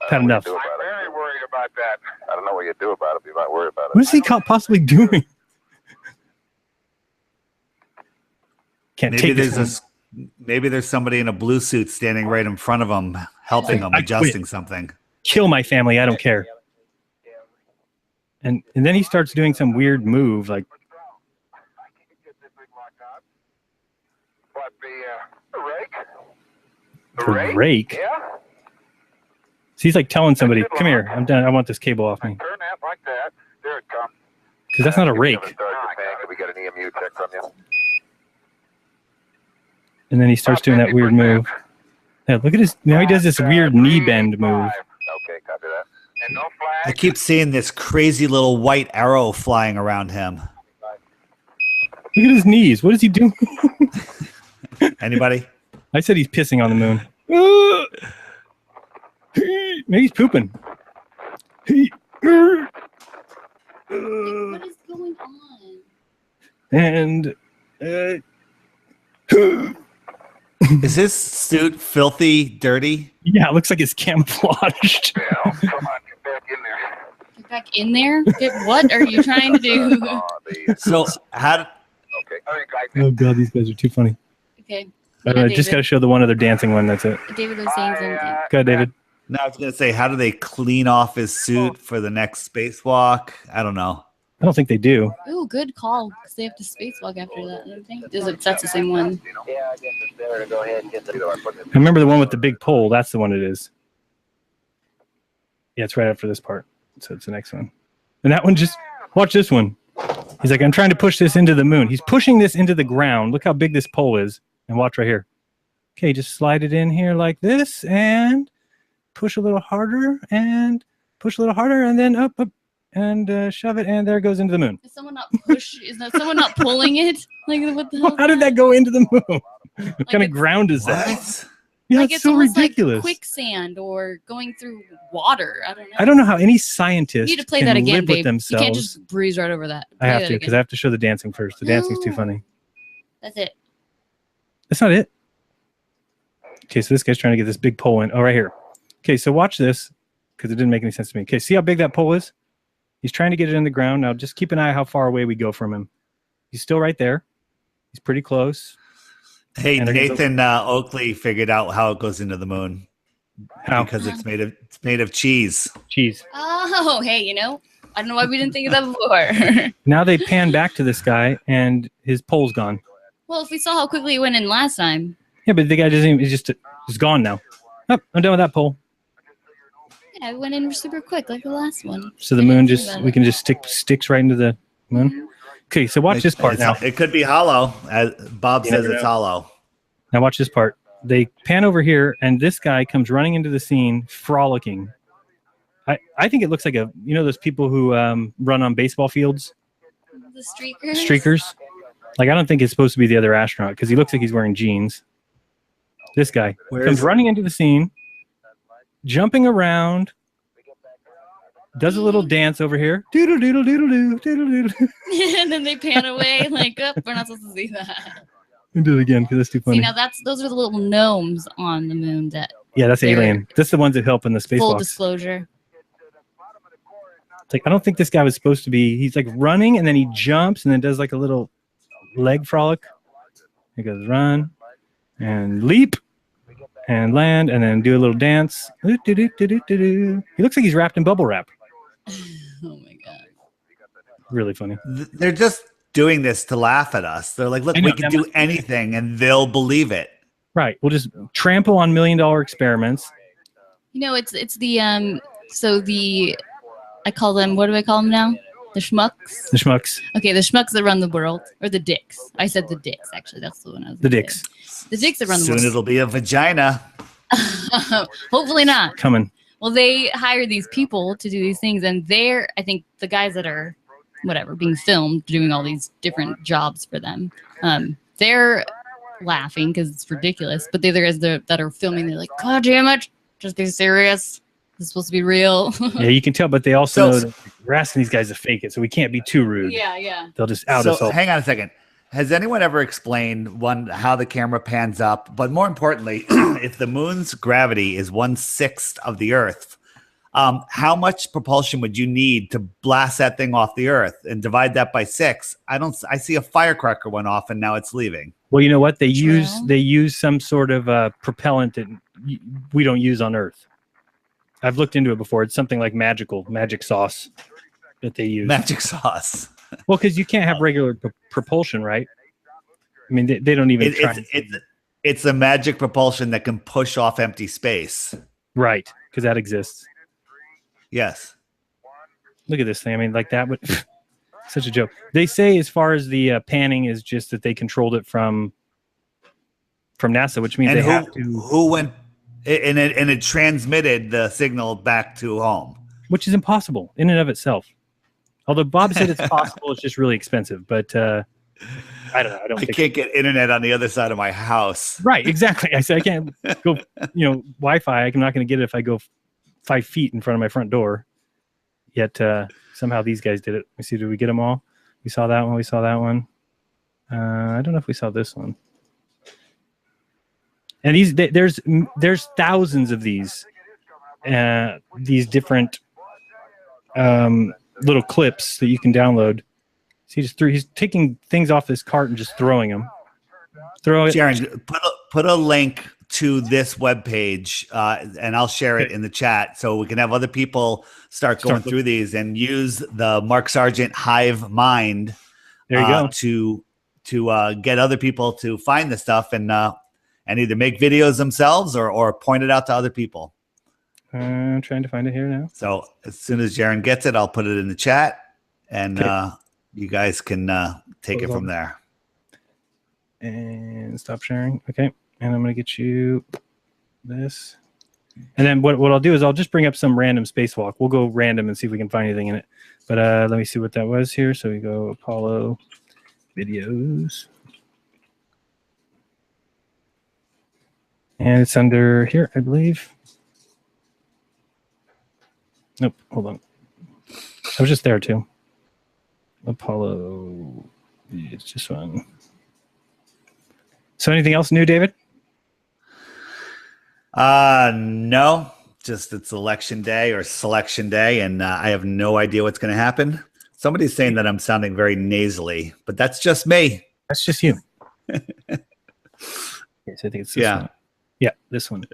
Had enough. What do you do I'm about it? very worried about that. I don't know what you do about it, but you might worry about it. What is he possibly doing? Can't Maybe take there's this. maybe there's somebody in a blue suit standing right in front of him, helping him, I quit. adjusting something. kill my family. I don't care. And then he starts doing some weird move, like What, the rake? the rake. Yeah. So he's like telling somebody, "Come here, I'm done. I want this cable off me." Turn that like that. There it comes. Because that's not a rake. Can we get an EMU check from you? And then he starts doing that weird move. Yeah, look at his. Now he does this weird knee bend move. Okay, copy that. And no I flag. keep seeing this crazy little white arrow flying around him. Look at his knees. What is he doing? Anybody? I said he's pissing on the moon. Maybe he's pooping. What is going on? And Is his suit filthy, dirty? yeah, it looks like it's camouflaged. Yeah, come on, get back in there. Get back in there? What are you trying to do? So how? Okay, all right, guys. Oh god, these guys are too funny. Okay. Just got to show the one other dancing one. That's it. David was saying something. Go ahead, David. No, I was gonna say, how do they clean off his suit for the next spacewalk? I don't know. I don't think they do. Ooh, good call. Because they have to spacewalk after that. I don't think. That's the same one. Yeah, I guess it's better to go ahead and get the. I remember the one with the big pole. That's the one it is. Yeah, it's right after this part. So it's the next one. And that one just, watch this one. He's like, I'm trying to push this into the moon. He's pushing this into the ground. Look how big this pole is. And watch right here. Okay, just slide it in here like this and push a little harder and push a little harder and then up and shove it and there it goes into the moon. Is someone not push? Is that someone not pulling it? Like what the hell? How did that go into the moon? What kind of it's- ground is that? What? Yeah, Like it's it's so almost ridiculous. like quicksand or going through water. I don't know. I don't know how any You scientist need to play can that again, live with babe. You themselves. can't just breeze right over that. I Play have that to because again. I have to show the dancing first. The dancing's too No. funny. That's it. That's not it. Okay, so this guy's trying to get this big pole in. Oh, right here. Okay, so watch this because it didn't make any sense to me. Okay, see how big that pole is? He's trying to get it in the ground. Now just keep an eye how far away we go from him. He's still right there. He's pretty close. Hey, And they're gonna Nathan Oakley figured out how it goes into the moon How? because it's made of cheese. Cheese. Oh, hey, I don't know why we didn't think of that before. Now they pan back to this guy and his pole's gone. Well, if we saw how quickly it went in last time. Yeah, but the guy doesn't even, he's gone now. Oh, I'm done with that pole. Yeah, it went in super quick, like the last one. So the I didn't moon think just, about we it. can just stick sticks right into the moon. Okay, so watch this part now. It could be hollow. As Bob You says never it's know. hollow. Now watch this part. They pan over here, and this guy comes running into the scene, frolicking. I think it looks like those people who run on baseball fields, The streakers. streakers. Like I don't think it's supposed to be the other astronaut because he looks like he's wearing jeans. This guy Where comes is- running into the scene, jumping around, does a little dance over here. Doodle doodle doodle doo doodle doodle. And then they pan away, like, oh, we're not supposed to see that. Do it again because that's too funny. See, now those are the little gnomes on the moon that Yeah, that's they're- alien. That's the ones that help in the full spacewalks. disclosure. It's like I don't think this guy was supposed to be. He's like running and then he jumps and then does like a little leg frolic. He goes run and leap and land and then do a little dance. He looks like he's wrapped in bubble wrap. Oh my god. Really funny. They're just doing this to laugh at us. They're like, look, I know, we can do anything and they'll believe it. Right. We'll just trample on $1 million experiments. It's the so the I call them, what do I call them now? The schmucks. The schmucks. Okay, the schmucks that run the world, or the dicks. I said the dicks. Actually, that's the one I was. The gonna dicks. say. The dicks that run the Soon world. it'll be a vagina. Hopefully not. Coming. Well, they hire these people to do these things, and I think the guys that are, whatever, being filmed, doing all these different jobs for them, they're laughing because it's ridiculous. But the other guys that are filming, they're like, God damn it, just be serious. This is supposed to be real. Yeah, you can tell, but they also So- know that we're asking these guys to fake it, so we can't be too rude. yeah. They'll just out us So all. hang on a second. Has anyone ever explained how the camera pans up? But more importantly, if the moon's gravity is 1/6 of the Earth, how much propulsion would you need to blast that thing off the Earth and divide that by 6? I see a firecracker went off and now it's leaving. Well, you know what? They True. use some sort of propellant that we don't use on Earth. I've looked into it before. It's something like magic sauce that they use. Magic sauce. Well, because you can't have regular propulsion, right? I mean, they don't even try. It's a magic propulsion that can push off empty space. Right, because that exists. Yes. Look at this thing. I mean, like that would such a joke. They say as far as the panning is just that they controlled it from NASA, which means have to. Who went and it transmitted the signal back to home, which is impossible in and of itself. Although Bob said it's possible, it's just really expensive. But I don't know. I can't get internet on the other side of my house. Right, exactly. I said I can't go. Wi-Fi. I'm not going to get it if I go 5 feet in front of my front door. Yet somehow these guys did it. Let me see. Did we get them all? We saw that one. We saw that one. I don't know if we saw this one. And there's thousands of these different little clips that you can download. So he's taking things off this cart and just throwing them. Jaron, put a link to this webpage, and I'll share it in the chat so we can have other people start going through these and use the Mark Sargent Hive Mind. There you go. To get other people to find the stuff and either make videos themselves or point it out to other people. I'm trying to find it here now. So as soon as Jaron gets it, I'll put it in the chat, and you guys can take it from there. And stop sharing. Okay. And I'm going to get you this. And then what I'll do is I'll just bring up some random spacewalk. We'll go random and see if we can find anything in it. But let me see what that was here. So we go Apollo videos. And it's under here, I believe. Nope, hold on. I was just there too. Apollo. It's just one. So anything else new, David? No, just it's election day or selection day, and I have no idea what's going to happen. Somebody's saying that I'm sounding very nasally, but that's just me. That's just you. Yes, I think it's this one. Yeah, this one.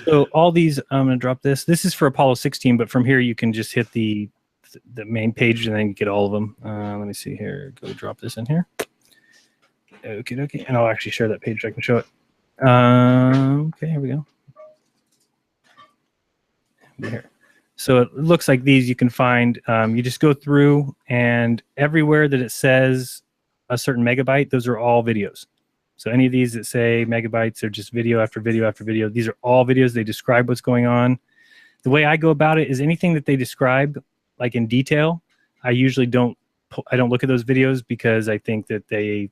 So all these, I'm going to drop this. This is for Apollo 16, but from here you can just hit the main page and then get all of them. Let me see here. Go drop this in here. Okay. And I'll actually share that page so I can show it. Okay, here we go. Here. So it looks like these you can find. You just go through, and everywhere that it says a certain megabyte, those are all videos. So any of these that say megabytes are just video after video after video. These are all videos. They describe what's going on. The way I go about it is anything that they describe, like in detail, I usually don't look at those videos because I think that they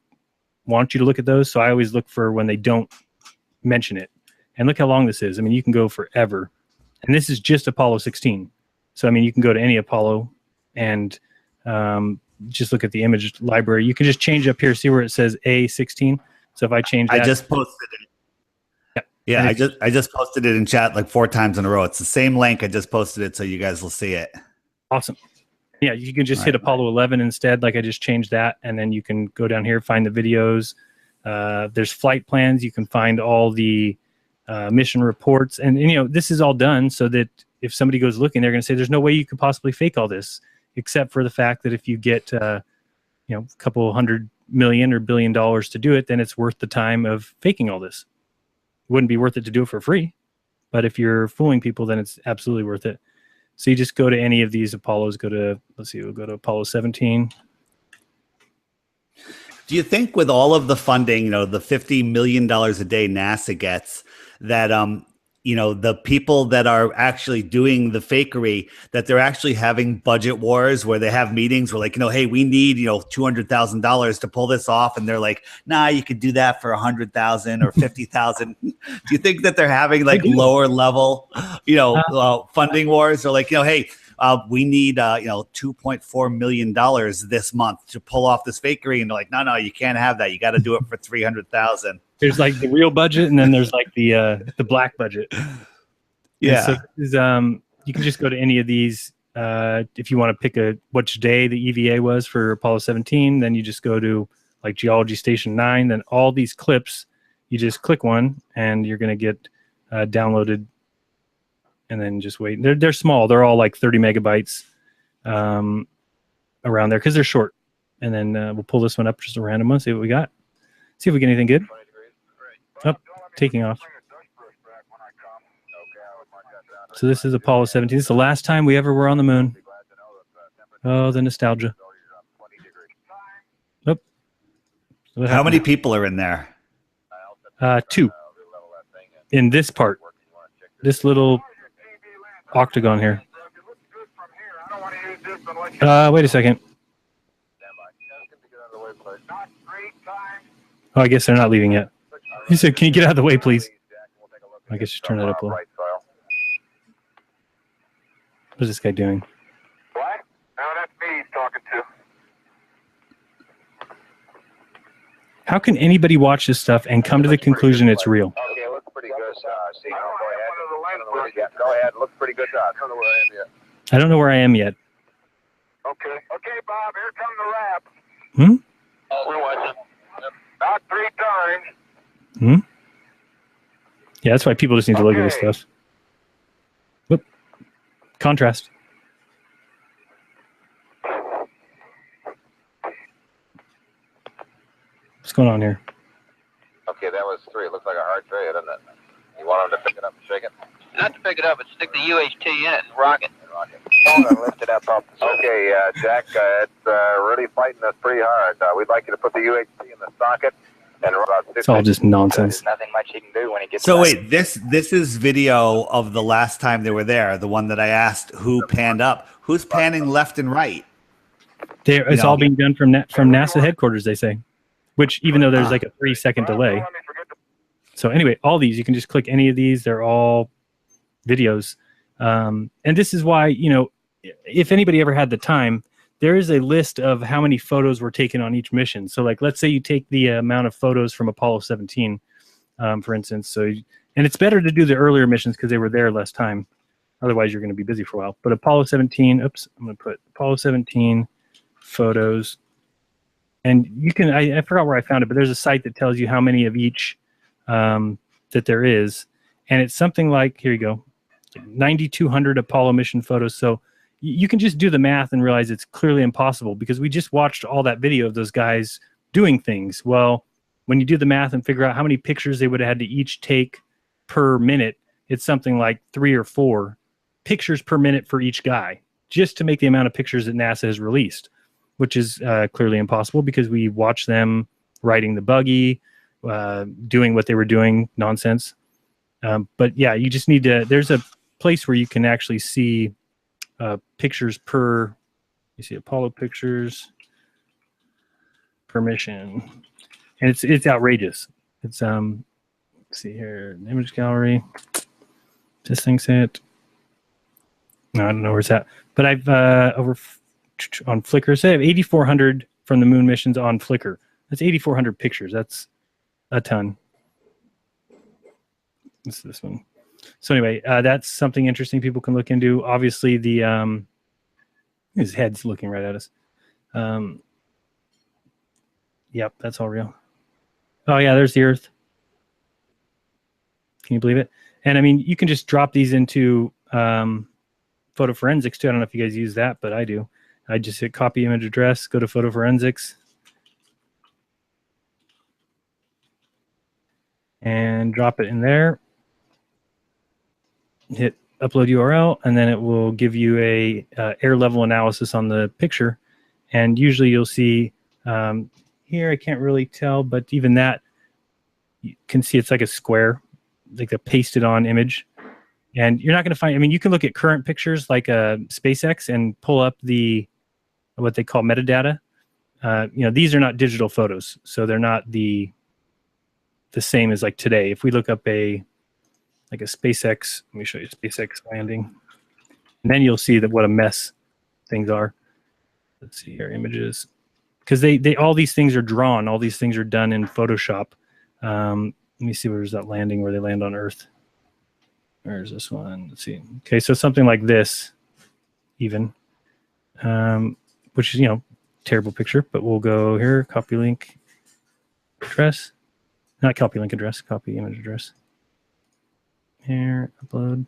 want you to look at those. So I always look for when they don't mention it. And look how long this is. I mean, you can go forever. And this is just Apollo 16. So, I mean, you can go to any Apollo and just look at the image library. You can just change up here, see where it says A16. So if I change that. I just posted it. Yeah, I just posted it in chat like 4 times in a row. It's the same link. I just posted it so you guys will see it. Awesome. Yeah, you can just hit Apollo 11 instead. Like I just changed that. And then you can go down here, find the videos. There's flight plans. You can find all the mission reports. And, this is all done so that if somebody goes looking, they're going to say, there's no way you could possibly fake all this, except for the fact that if you get, a couple $100 million or $1 billion to do it, then it's worth the time of faking all this. It wouldn't be worth it to do it for free. But if you're fooling people, then it's absolutely worth it. So you just go to any of these Apollos, we'll go to Apollo 17. Do you think with all of the funding, the $50 million a day NASA gets, that, the people that are actually doing the fakery, that they're actually having budget wars where they have meetings where like, hey, we need, $200,000 to pull this off. And they're like, nah, you could do that for 100,000 or 50,000. Do you think that they're having like lower level, funding wars, or like, hey, we need, $2.4 million this month to pull off this fakery. And they're like, no, you can't have that. You got to do it for 300,000. There's like the real budget, and then there's like the black budget. Yeah. So you can just go to any of these. If you want to pick which day the EVA was for Apollo 17, then you just go to like Geology Station 9. Then all these clips, you just click one, and you're going to get downloaded and then just wait. They're small. They're all like 30 megabytes around there because they're short. And then we'll pull this one up, just a random one, see what we got. See if we get anything good. Oh, taking off. So this is Apollo 17. This is the last time we ever were on the moon. Oh, the nostalgia. Oh. How many people are in there? 2. In this part. This little octagon here. Wait a second. Oh, I guess they're not leaving yet. He said, can you get out of the way, please? I guess just turn that up a little. What is this guy doing? What? No, that's me he's talking to. How can anybody watch this stuff and come to the conclusion it's real? Okay, looks pretty good. Go ahead. Looks pretty good. I don't know where I am yet. Okay. Okay, Bob, here come the rap. We're watching. About 3 times. Yeah, that's why people just need to look at this stuff. Whoop. Contrast. What's going on here? Okay, that was 3. It looks like a hard tray, doesn't it? You want him to pick it up and shake it? Not to pick it up, but stick the UHT in it and rock it. Lift it up. Okay, Jack, it's really fighting us pretty hard. We'd like you to put the UHT in the socket. And about it's all just nonsense. Nothing much he can do when he gets So back. wait, this is video of the last time they were there, the one that I asked who panned up. Who's panning left and right? It's all being done from NASA headquarters, they say. Which, even though there's like a 3-second delay. So anyway, all these, you can just click any of these. They're all videos. And this is why, you know, if anybody ever had the time, there is a list of how many photos were taken on each mission. So like, let's say you take the amount of photos from Apollo 17, for instance. So, and it's better to do the earlier missions because they were there less time. Otherwise, you're going to be busy for a while. But Apollo 17, oops, I'm going to put Apollo 17 photos. And you can, I forgot where I found it, but there's a site that tells you how many of each that there is. And it's something like, here you go, 9,200 Apollo mission photos. So you can just do the math and realize it's clearly impossible because we just watched all that video of those guys doing things. Well, when you do the math and figure out how many pictures they would have had to each take per minute, it's something like 3 or 4 pictures per minute for each guy, just to make the amount of pictures that NASA has released, which is clearly impossible because we watched them riding the buggy, doing what they were doing, nonsense. But yeah, you just need to, there's a place where you can actually see pictures per, you see Apollo pictures per mission, and it's outrageous. It's let's see here, image gallery. This thing's it. No, I don't know where it's at, but I've over on Flickr. So I have 8,400 from the moon missions on Flickr. That's 8,400 pictures. That's a ton. This one. So anyway, that's something interesting people can look into. Obviously, the his head's looking right at us. Yep, that's all real. Oh yeah, there's the Earth. Can you believe it? And I mean, you can just drop these into photo forensics too. I don't know if you guys use that, but I do. I just hit copy image address, go to photo forensics, and drop it in there. Hit upload URL, and then it will give you a air level analysis on the picture. And usually you'll see here, I can't really tell, but even that, you can see it's like a square, like a pasted on image. And you're not going to find, I mean, you can look at current pictures like SpaceX and pull up the, what they call metadata. You know, these are not digital photos, so they're not the same as like today. If we look up like a SpaceX, let me show you SpaceX landing, and then you'll see that what a mess things are. Let's see here, images, because they all these things are drawn. All these things are done in Photoshop. Let me see, where's that landing where they land on Earth? Where's this one? Let's see. Okay, so something like this, even, which is, you know, terrible picture, but we'll go here, copy link address, not copy link address, copy image address. Here, upload.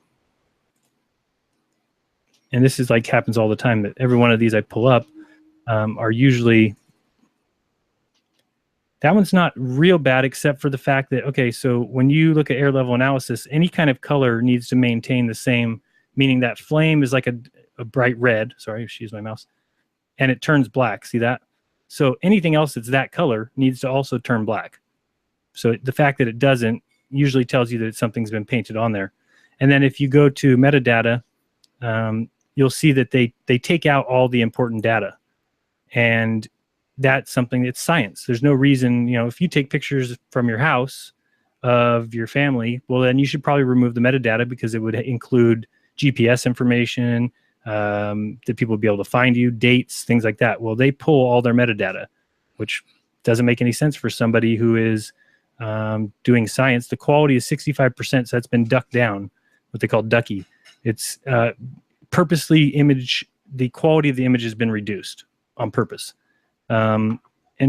and this is like happens all the time, that every one of these I pull up are usually, that one's not real bad, except for the fact that, okay, so when you look at air level analysis, any kind of color needs to maintain the same, meaning that flame is like a bright red, sorry, excuse my mouse, and it turns black, see that? So anything else that's that color needs to also turn black. So the fact that it doesn't usually tells you that something's been painted on there. And then if you go to metadata, you'll see that they take out all the important data. And that's something that's science. There's no reason, you know, if you take pictures from your house of your family, well, then you should probably remove the metadata, because it would include GPS information, that people would be able to find you, dates, things like that. Well, they pull all their metadata, which doesn't make any sense for somebody who is doing science. The quality is 65%, so that's been ducked down, what they call ducky. It's purposely the quality of the image has been reduced on purpose. And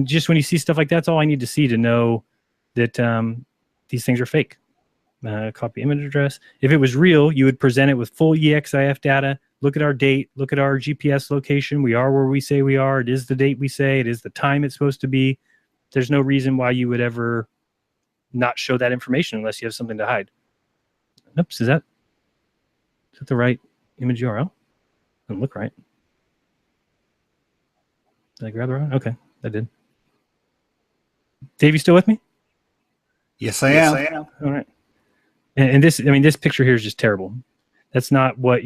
just when you see stuff like that, that's all I need to see to know that these things are fake. Copy image address. If it was real, you would present it with full EXIF data. Look at our date. Look at our GPS location. We are where we say we are. It is the date we say. It is the time it's supposed to be. There's no reason why you would ever not show that information unless you have something to hide. Oops, is that the right image URL? Doesn't look right. Did I grab the wrong? Okay, I did. Dave, you still with me? Yes, I am. All right. And this, I mean, this picture here is just terrible. That's not what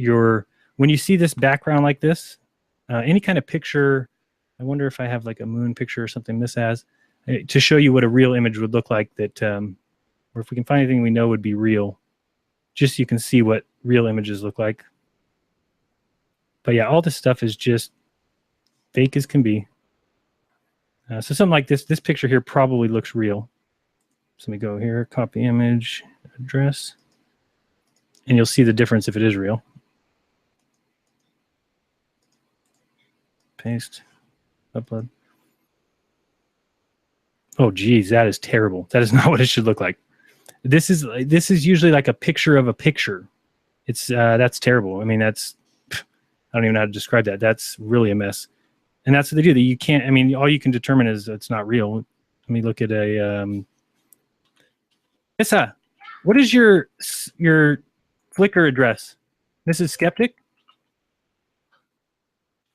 when you see this background like this, any kind of picture, I wonder if I have like a moon picture or something this has, to show you what a real image would look like, that, or if we can find anything we know would be real, just so you can see what real images look like. But yeah, all this stuff is just fake as can be. So something like this picture here probably looks real. So let me go here, copy image, address, and you'll see the difference if it is real. Paste, upload. Oh geez, that is terrible. That is not what it should look like. This is usually like a picture of a picture. It's that's terrible. I mean, I don't even know how to describe that. That's really a mess. And that's what they do. That you can't. I mean, all you can determine is it's not real. Let me look at a. Issa, what is your Flickr address? Mrs. Skeptic?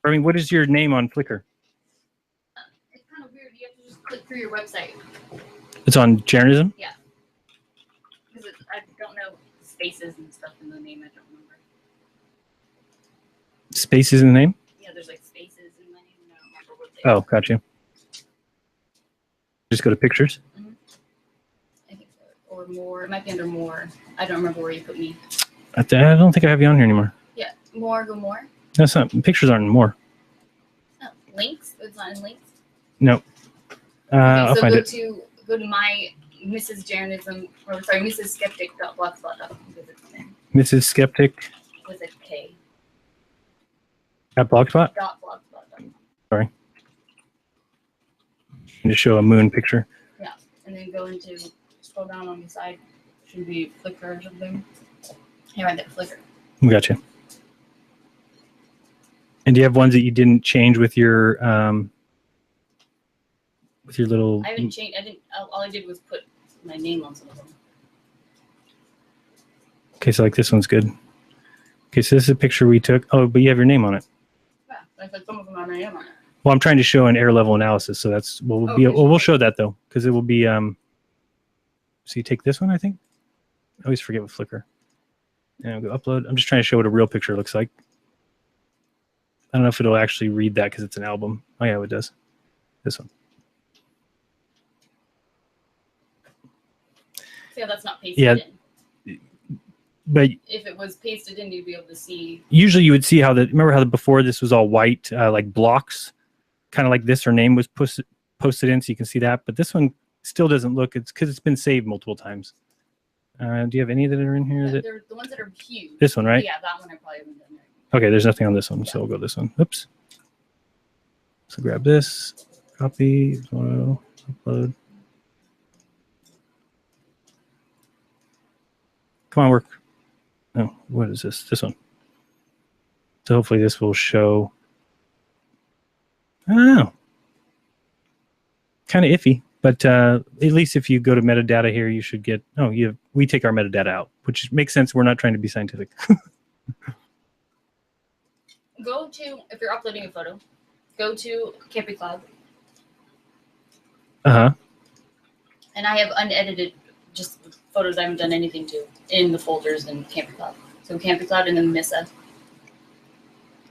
I mean, what is your name on Flickr? It's kind of weird. You have to just click through your website. It's on jeranism? Yeah. Because I don't know spaces and stuff in the name. I don't remember. Spaces in the name? Yeah, there's like spaces in the name. I don't remember what they Oh, got you. Just go to pictures. Mm-hmm. I think so. Or more. It might be under more. I don't remember where you put me. I don't think I have you on here anymore. Yeah, more. Go more. That's not. Pictures aren't in more. Oh, links. It's not in links. No. I'll so find it. Go to my Mrs. Jeranism, or sorry, Mrs. Skeptic.blogspot.com. Mrs. Skeptic With a K. at Blogspot. .blogspot.com. Sorry. And just show a moon picture. Yeah, and then go into scroll down on the side. Should be Flickr or something. Here, right there, Flickr. We got you. And do you have ones that you didn't change with your little? I haven't changed. All I did was put my name on some of them. Okay, so like this one's good. Okay, so this is a picture we took. Oh, but you have your name on it. Yeah, I said some of them have my name on it. Well, I'm trying to show an air level analysis, so that's we'll show that though, because it will be. So you take this one, I think. I always forget with Flickr. And I'll go upload. I'm just trying to show what a real picture looks like. I don't know if it'll actually read that because it's an album. Oh yeah, it does. This one. Yeah, that's not pasted in. But if it was pasted in, you'd be able to see. Usually, you would see how remember how before this was all white, like blocks, kind of like this. Her name was posted in, so you can see that. But this one still doesn't look. It's because it's been saved multiple times. Do you have any that are in here? They're the ones that are huge. This one, right? Yeah, that one I probably haven't done there. Okay, there's nothing on this one, so we'll go this one. Oops. So grab this, copy, photo, upload. Come on, work. Oh, what is this? This one. So hopefully this will show. I don't know. Kind of iffy, but at least if you go to metadata here, you should get. Oh, we take our metadata out, which makes sense. We're not trying to be scientific. Go to, if you're uploading a photo, go to Campy Cloud. Uh-huh. And I have unedited just photos I haven't done anything to in the folders in Campy Cloud. So Campy Cloud and then Missa.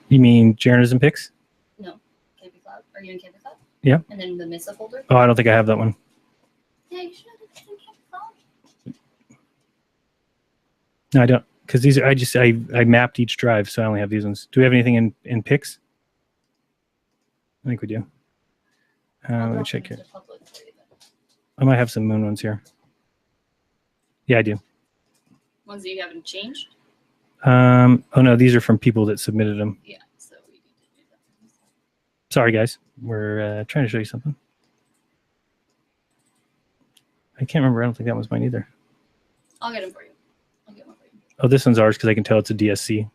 You mean jeranism pics? No, Campy Cloud. Are you in Campy Cloud? Yeah. And then the Missa folder? Oh, I don't think I have that one. Yeah, you should have it in Campy Cloud. No, I don't. Because these are, I mapped each drive, so I only have these ones. Do we have anything in pics? I think we do. Let me check here. I might have some moon ones here. Yeah, I do. Ones that you haven't changed? Oh no, these are from people that submitted them. Yeah, so we need to do that. Sorry, guys. We're trying to show you something. I can't remember. I don't think that was mine either. I'll get them for you. I'll get one for you. Oh, this one's ours because I can tell it's a DSC.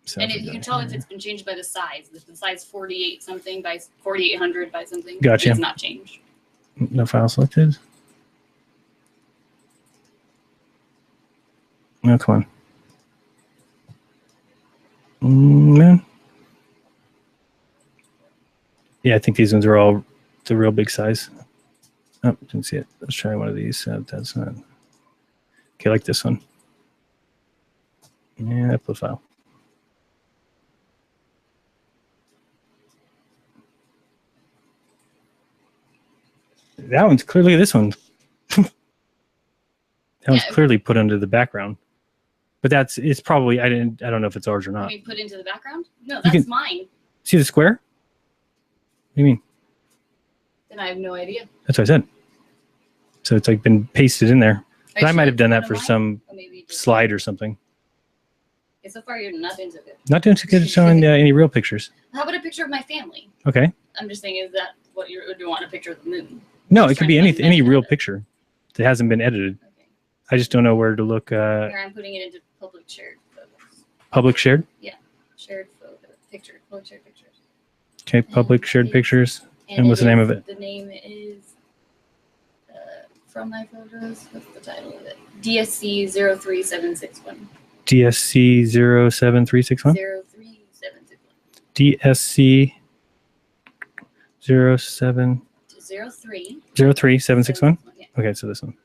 So And you can tell if it's been changed by the size. If the size 48 something by 4800 by something, Gotcha. it's not changed. No file selected. Oh, come on. Man. Yeah, I think these ones are all the real big size. Oh, didn't see it. Let's try one of these. That's not. Okay, like this one. Yeah, upload file. That one's clearly this one. That one's clearly put under the background. But it's probably I don't know if it's ours or I not. mean, put into the background? No, that's mine. See the square? What do you mean? Then I have no idea. That's what I said. So it's like been pasted in there. But I might have done that for some slide or something. Okay, so far you're not doing so good. Not doing too good at showing any real pictures. How about a picture of my family? Okay. I'm just saying, is that what do you want a picture of the moon? No, it could be any real picture that hasn't been edited. Okay. I just don't know where to look. Here, I'm putting it into public shared photos. Public shared? Yeah, shared photo picture, public shared pictures. Okay, public shared pictures. And what's the name of it? The name is from my photos. What's the title of it? DSC 03761. DSC 07361? 03761. DSC 07 03. 03761? Yeah. Okay, so this one.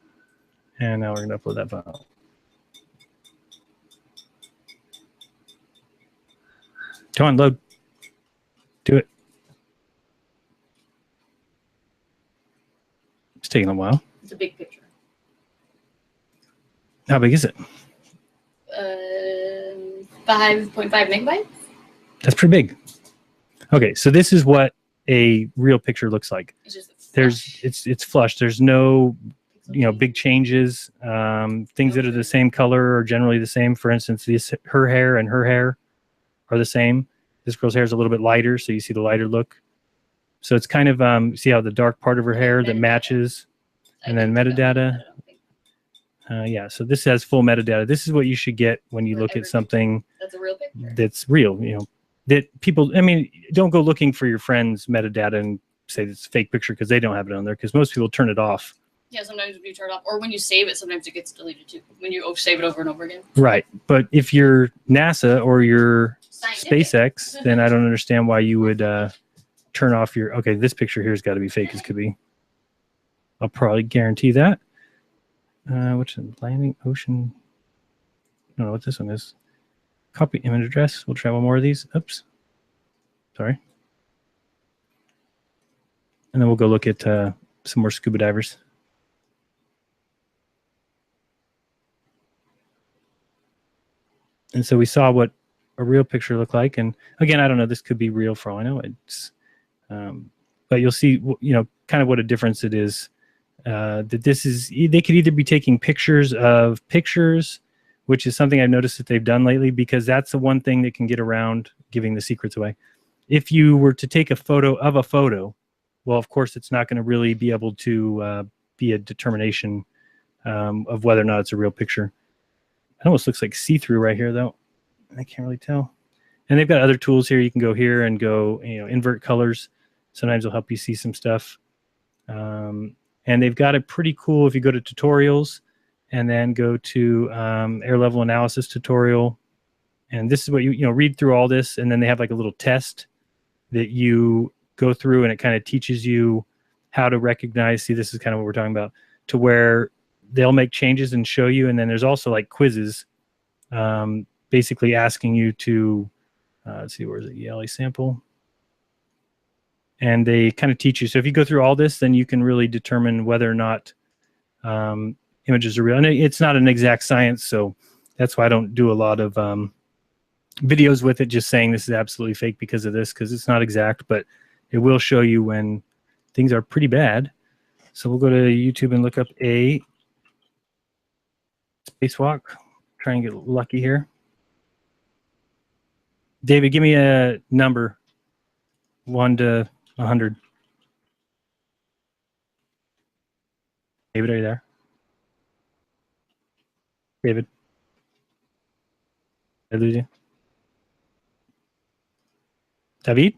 And now we're going to upload that file. Come on, load. Do it. It's taking a while. It's a big picture. How big is it? 5.5 megabytes. That's pretty big. Okay, so this is what a real picture looks like. It's just flush. It's flush. There's no big changes. Things that are the same color are generally the same. For instance, her hair and her hair are the same. This girl's hair is a little bit lighter, so you see the lighter look. So it's kind of see how the dark part of her hair that matches, and then metadata. Yeah, so this has full metadata. This is what you should get when you look at something that's a real picture. That's real. That people. I mean, don't go looking for your friend's metadata and say it's a fake picture because they don't have it on there. Because most people turn it off. Yeah, sometimes when you turn it off, or when you save it, sometimes it gets deleted too. When you save it over and over again. Right, but if you're NASA or you're SpaceX, then I don't understand why you would turn off your. Okay, this picture here has got to be fake as could be. I'll probably guarantee that. Which is landing ocean? I don't know what this one is. Copy image address. We'll try one more of these. Oops. Sorry. And then we'll go look at some more scuba divers. And so we saw what a real picture looked like. And again, I don't know. This could be real for all I know. It's, but you'll see, kind of what a difference it is. That this is, they could either be taking pictures of pictures, which is something I've noticed that they've done lately, because that's the one thing that can get around giving the secrets away. If you were to take a photo of a photo, well, of course, it's not going to really be able to be a determination of whether or not it's a real picture. It almost looks like see-through right here, though. I can't really tell. And they've got other tools here. You can go here and go, invert colors. Sometimes it'll help you see some stuff. And they've got it pretty cool if you go to tutorials and then go to air level analysis tutorial. And this is what you read through all this. And then they have like a little test that you go through, and it kind of teaches you how to recognize. See, this is kind of what we're talking about, to where they'll make changes and show you. And then there's also like quizzes, basically asking you to, let's see, where's it? ELA sample. And they kind of teach you. So if you go through all this, then you can really determine whether or not images are real. And it's not an exact science, so that's why I don't do a lot of videos with it, just saying this is absolutely fake because of this, because it's not exact, but it will show you when things are pretty bad. So we'll go to YouTube and look up a spacewalk. Try and get lucky here. David, give me a number, 1 to 100. David, are you there? David? Did I lose you? David?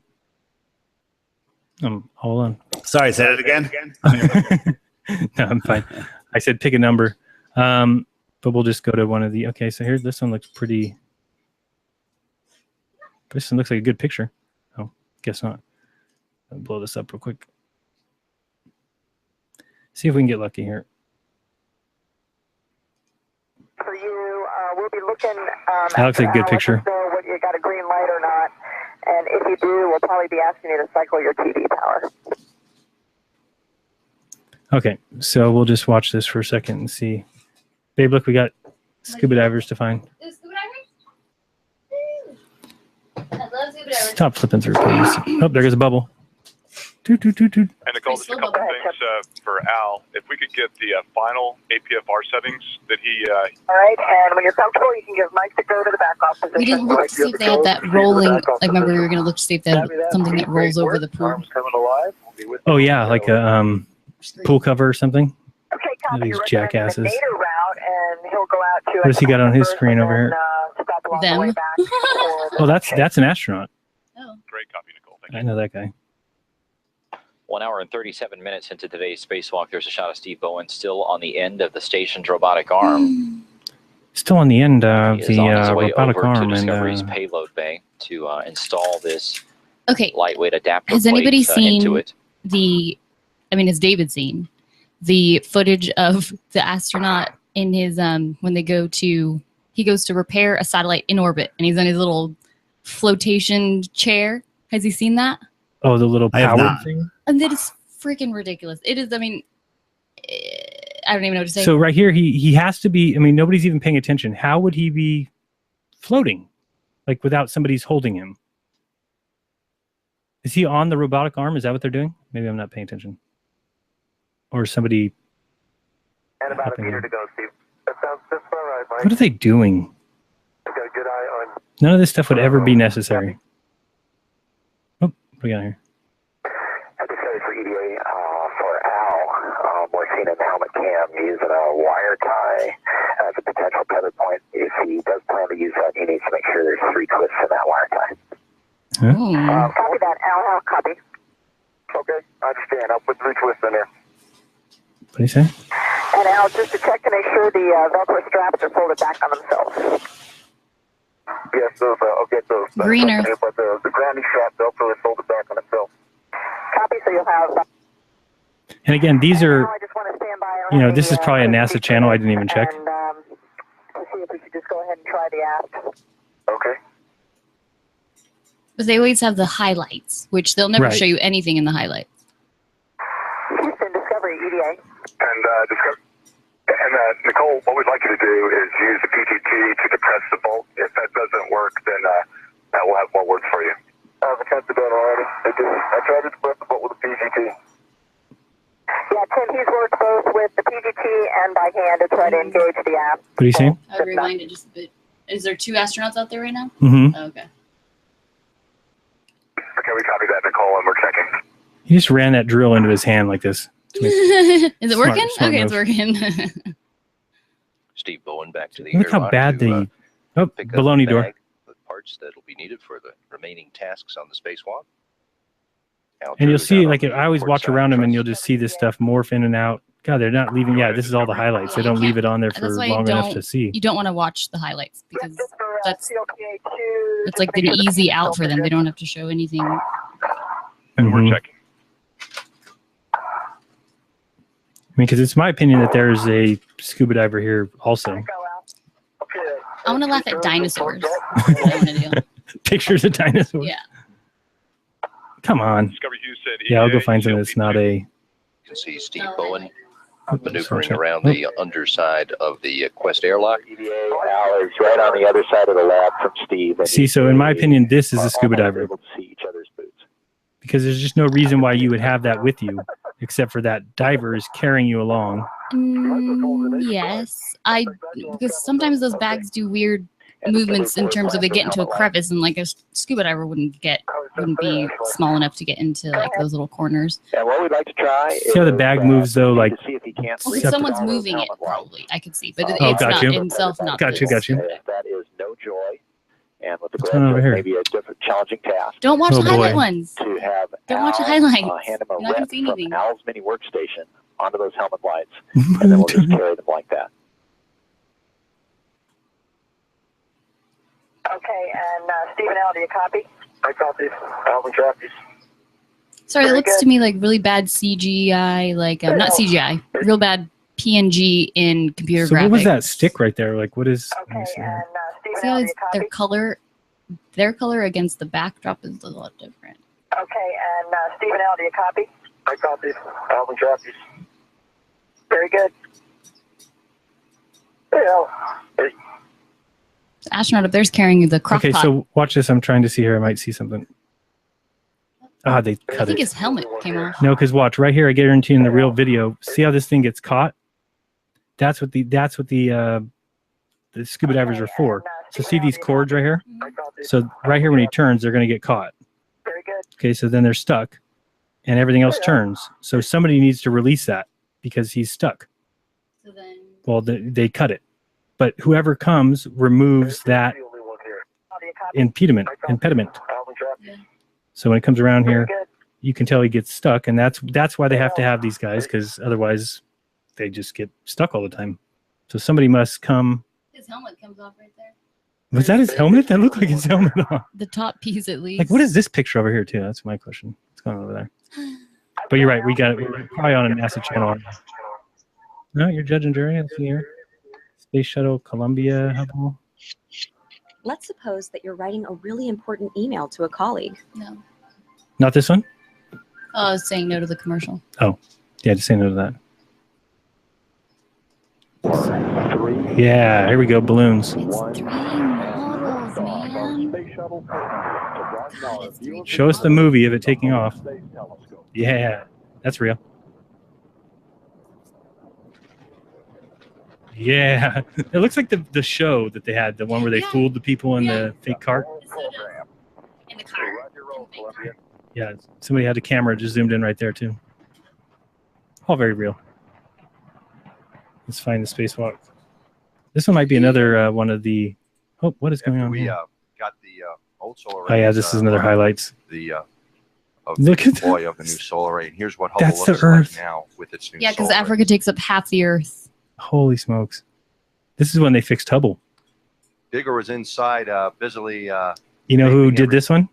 Hold on. Sorry, say it again. No, I'm fine. I said pick a number. But we'll just go to one of the, okay, so here, this one looks pretty, this one looks like a good picture. Oh, guess not. I'll blow this up real quick. See if we can get lucky here. So you will be looking that looks like a good picture. Whether you got a green light or not. And if you do, we'll probably be asking you to cycle your TV power. Okay, so we'll just watch this for a second and see. Babe, look, we got scuba divers to find. Scuba divers? I love scuba divers. Stop flipping through, please. Oh, there goes a bubble. Toot, toot, toot, toot. And Nicole, just a couple things for Al. If we could get the final APFR settings that he... All right, and when you're comfortable, you can give Mike to go to the back off position. We didn't look to see if they had that rolling, like remember we were going to look to see if they had something that rolls over the pool. Oh, yeah, like a pool cover or something. Okay, copy. These jackasses. Route, and he'll go out to what does he got on his screen over here? Them. Oh, that's an astronaut. Oh. Great copy, Nicole. Thank you. I know that guy. 1 hour and 37 minutes into today's spacewalk, there's a shot of Steve Bowen still on the end of the station's robotic arm. Still on the end of He is on his the way robotic over arm. to Discovery's payload bay to install this Okay. lightweight adapter Has anybody plate, seen into it. has David seen the footage of the astronaut in his, when they go to, he goes to repair a satellite in orbit and he's on his little flotation chair. Has he seen that? Oh, the little power thing? And that is freaking ridiculous. It is, I don't even know what to say. So right here, he has to be, nobody's even paying attention. How would he be floating? Like without somebody's holding him? Is he on the robotic arm? Is that what they're doing? Maybe I'm not paying attention. Or somebody... And about a meter to go, Steve. That sounds just all right, Mike. What are they doing? Got a good eye on... None of this stuff would ever be necessary. Oh, what do we got here? Discovery for EDA for Al. We're seeing a helmet cam using a wire tie as a potential tether point. If he does plan to use that, he needs to make sure there's 3 twists in that wire tie. Huh? Copy that, Al. Copy. Okay, I understand. I'll put 3 twists in there. What do you say? And Al, just to check to make sure the Velcro straps are folded back on themselves. Yes, those. I'll get those. Greener. But the grounding strap Velcro is folded back on itself. Copy, so you'll have... And again, these are, I just want to stand by this is probably a NASA channel. I didn't even check. And to see if we could just go ahead and try the app. Okay. But they always have the highlights, which they'll never Right. show you anything in the highlights. Houston, Discovery, EDA. And Nicole, what we'd like you to do is use the PGT to depress the bolt. If that doesn't work, then we'll have more words for you. I've attempted that already. I tried to depress the bolt with the PGT. Yeah, Tim, he's worked both with the PGT and by hand to try to engage the app. What are you saying? I would rewind it just a bit. Is there 2 astronauts out there right now? Mm-hmm. Oh, okay. Okay, we copy that, Nicole, and we're checking. He just ran that drill into his hand like this. Is it working? Smart Okay, move. it's working. Steve Bowen back to the Look how airlock bad to, the pick up baloney the door. bag with parts that will be needed for the remaining tasks on the spacewalk. And you'll see, like, I always watch around them, and you'll just see this stuff morph in and out. God, they're not leaving. Yeah, this is all the highlights. They don't leave it on there for long enough to see. You don't want to watch the highlights because that's like an easy out for them. They don't have to show anything. And we're checking. I mean, because it's my opinion that there's a scuba diver here also. I want to laugh at dinosaurs. That's what I want to do. Pictures of dinosaurs. Yeah. Come on. Discovery Hughes said Yeah, I'll go find something that's not a. You can see Steve Bowen maneuvering around the underside of the Quest airlock. Al is right on the other side of the lab from Steve. See, so in my opinion, this is a scuba diver. Able to see each other's boots. Because there's just no reason why you would have that with you, except for that diver is carrying you along. Yes, because sometimes those bags do weird movements in terms of they get into a crevice, and like a scuba diver wouldn't be small enough to get into like those little corners. And what we'd like to try See how the bag moves though, like. to see if he can't Well, read if someone's the moving it, helmet light. probably I could see, but Oh, it's got not you. in itself. Not Got you. this. That is no joy. And with the What's going on over here? maybe a different challenging task. Don't watch Oh, the highlight boy. ones. To have Don't watch the Al, highlights. hand him a You're not gonna rep see anything. from Al's mini workstation onto those helmet lights, and then we'll just carry them like that. Okay, and Stephen Al, do you copy? I copy. Alvin copies. Sorry, it Very looks good. to me like really bad CGI, like not CGI, real bad PNG in computer So graphics. what was that stick right there? Like, what is? Let Okay, me see and here. Stephen See how Al, do it's, you copy? their color against the backdrop is a lot different. Okay, and Stephen Al, do you copy? I copy. Alvin copies. Very good. Hey, Al. Hey. The astronaut up there's carrying the crock Okay, pot. so watch this. I'm trying to see here. I might see something. Ah, they I cut think it. his helmet came off. No, because watch right here. I guarantee in the real video. See how this thing gets caught? That's what the scuba divers are for. So see these cords right here? So right here when he turns, they're going to get caught. Very good. Okay, so then they're stuck, and everything else turns. So somebody needs to release that because he's stuck. So then, Well, they cut it, but whoever comes removes that Al, do you copy? impediment. Alvin copies. So when it comes around Very here, good. you can tell he gets stuck, and that's why they have to have these guys, because otherwise they just get stuck all the time. So somebody must come. his helmet comes off right there. Was that his helmet? That looked like his helmet on. The top piece at least. Like, what is this picture over here too? That's my question. What's going on over there? But you're right. We got it. We're probably on a NASA channel. No, you're judging jury. Let's see here. Space Shuttle Columbia Hubble. Let's suppose that you're writing a really important email to a colleague. No. Not this one? Oh, I was saying no to the commercial. Oh, yeah, just say no to that. Yeah, here we go. Balloons. It's 3 models, man. God, it's 3. Show us the movie of it taking off. Yeah, that's real. Yeah, it looks like the show that they had, the one where they fooled the people in the fake cart. In the car. Yeah, somebody had a camera just zoomed in right there too. All very real. Let's find the spacewalk. This one might be another one of the. Oh, what is going on We here? got the old solar Oh yeah, this is another highlights. The of Look the at deploy of the new solar array. And here's what Hubble That's the looks Earth. like now with its new Yeah, because solar array. Africa takes up half the Earth. Holy smokes! This is when they fixed Hubble. Digger was inside busily. You know who did this one?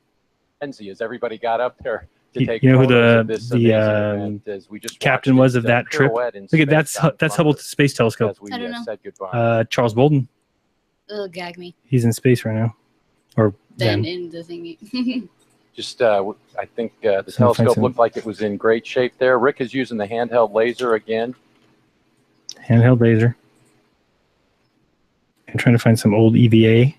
As everybody got up there to take You know who photos of this amazing event, the as we just captain watched was it, of that trip? pirouette in Look at space out that's front Hubble Space Telescope. as we I don't know. said goodbye. Charles Bolden. Ugh, gag me. He's in space right now, or Then then. in the thingy. Just, I think the Some telescope fancy- looked like it was in great shape there. Rick is using the handheld laser again. Handheld laser. I'm trying to find some old EVA.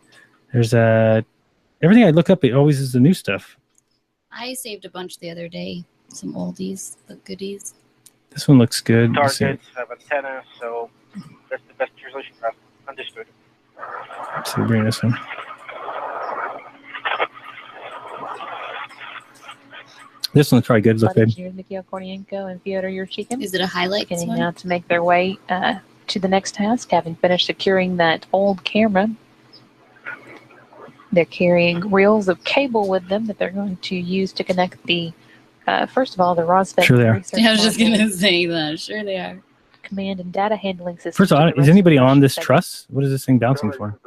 There's everything I look up. It always is the new stuff. I saved a bunch the other day. Some oldies, the goodies. This one looks good. Let's see. Targets have antennas, so that's the best resolution. Understood. Let's see, bring this one. This one's probably good. Look good. Engineers Mikhail Kornienko and Fyodor Yurchikhin Is it a highlight? beginning now to make their way to the next task, having finished securing that old camera. They're carrying reels of cable with them that they're going to use to connect the, first of all, the Rosvet research Yeah, I was just module, going to say that. Sure they are. command and data handling system. First of all, is anybody on this truss? What is this thing bouncing for?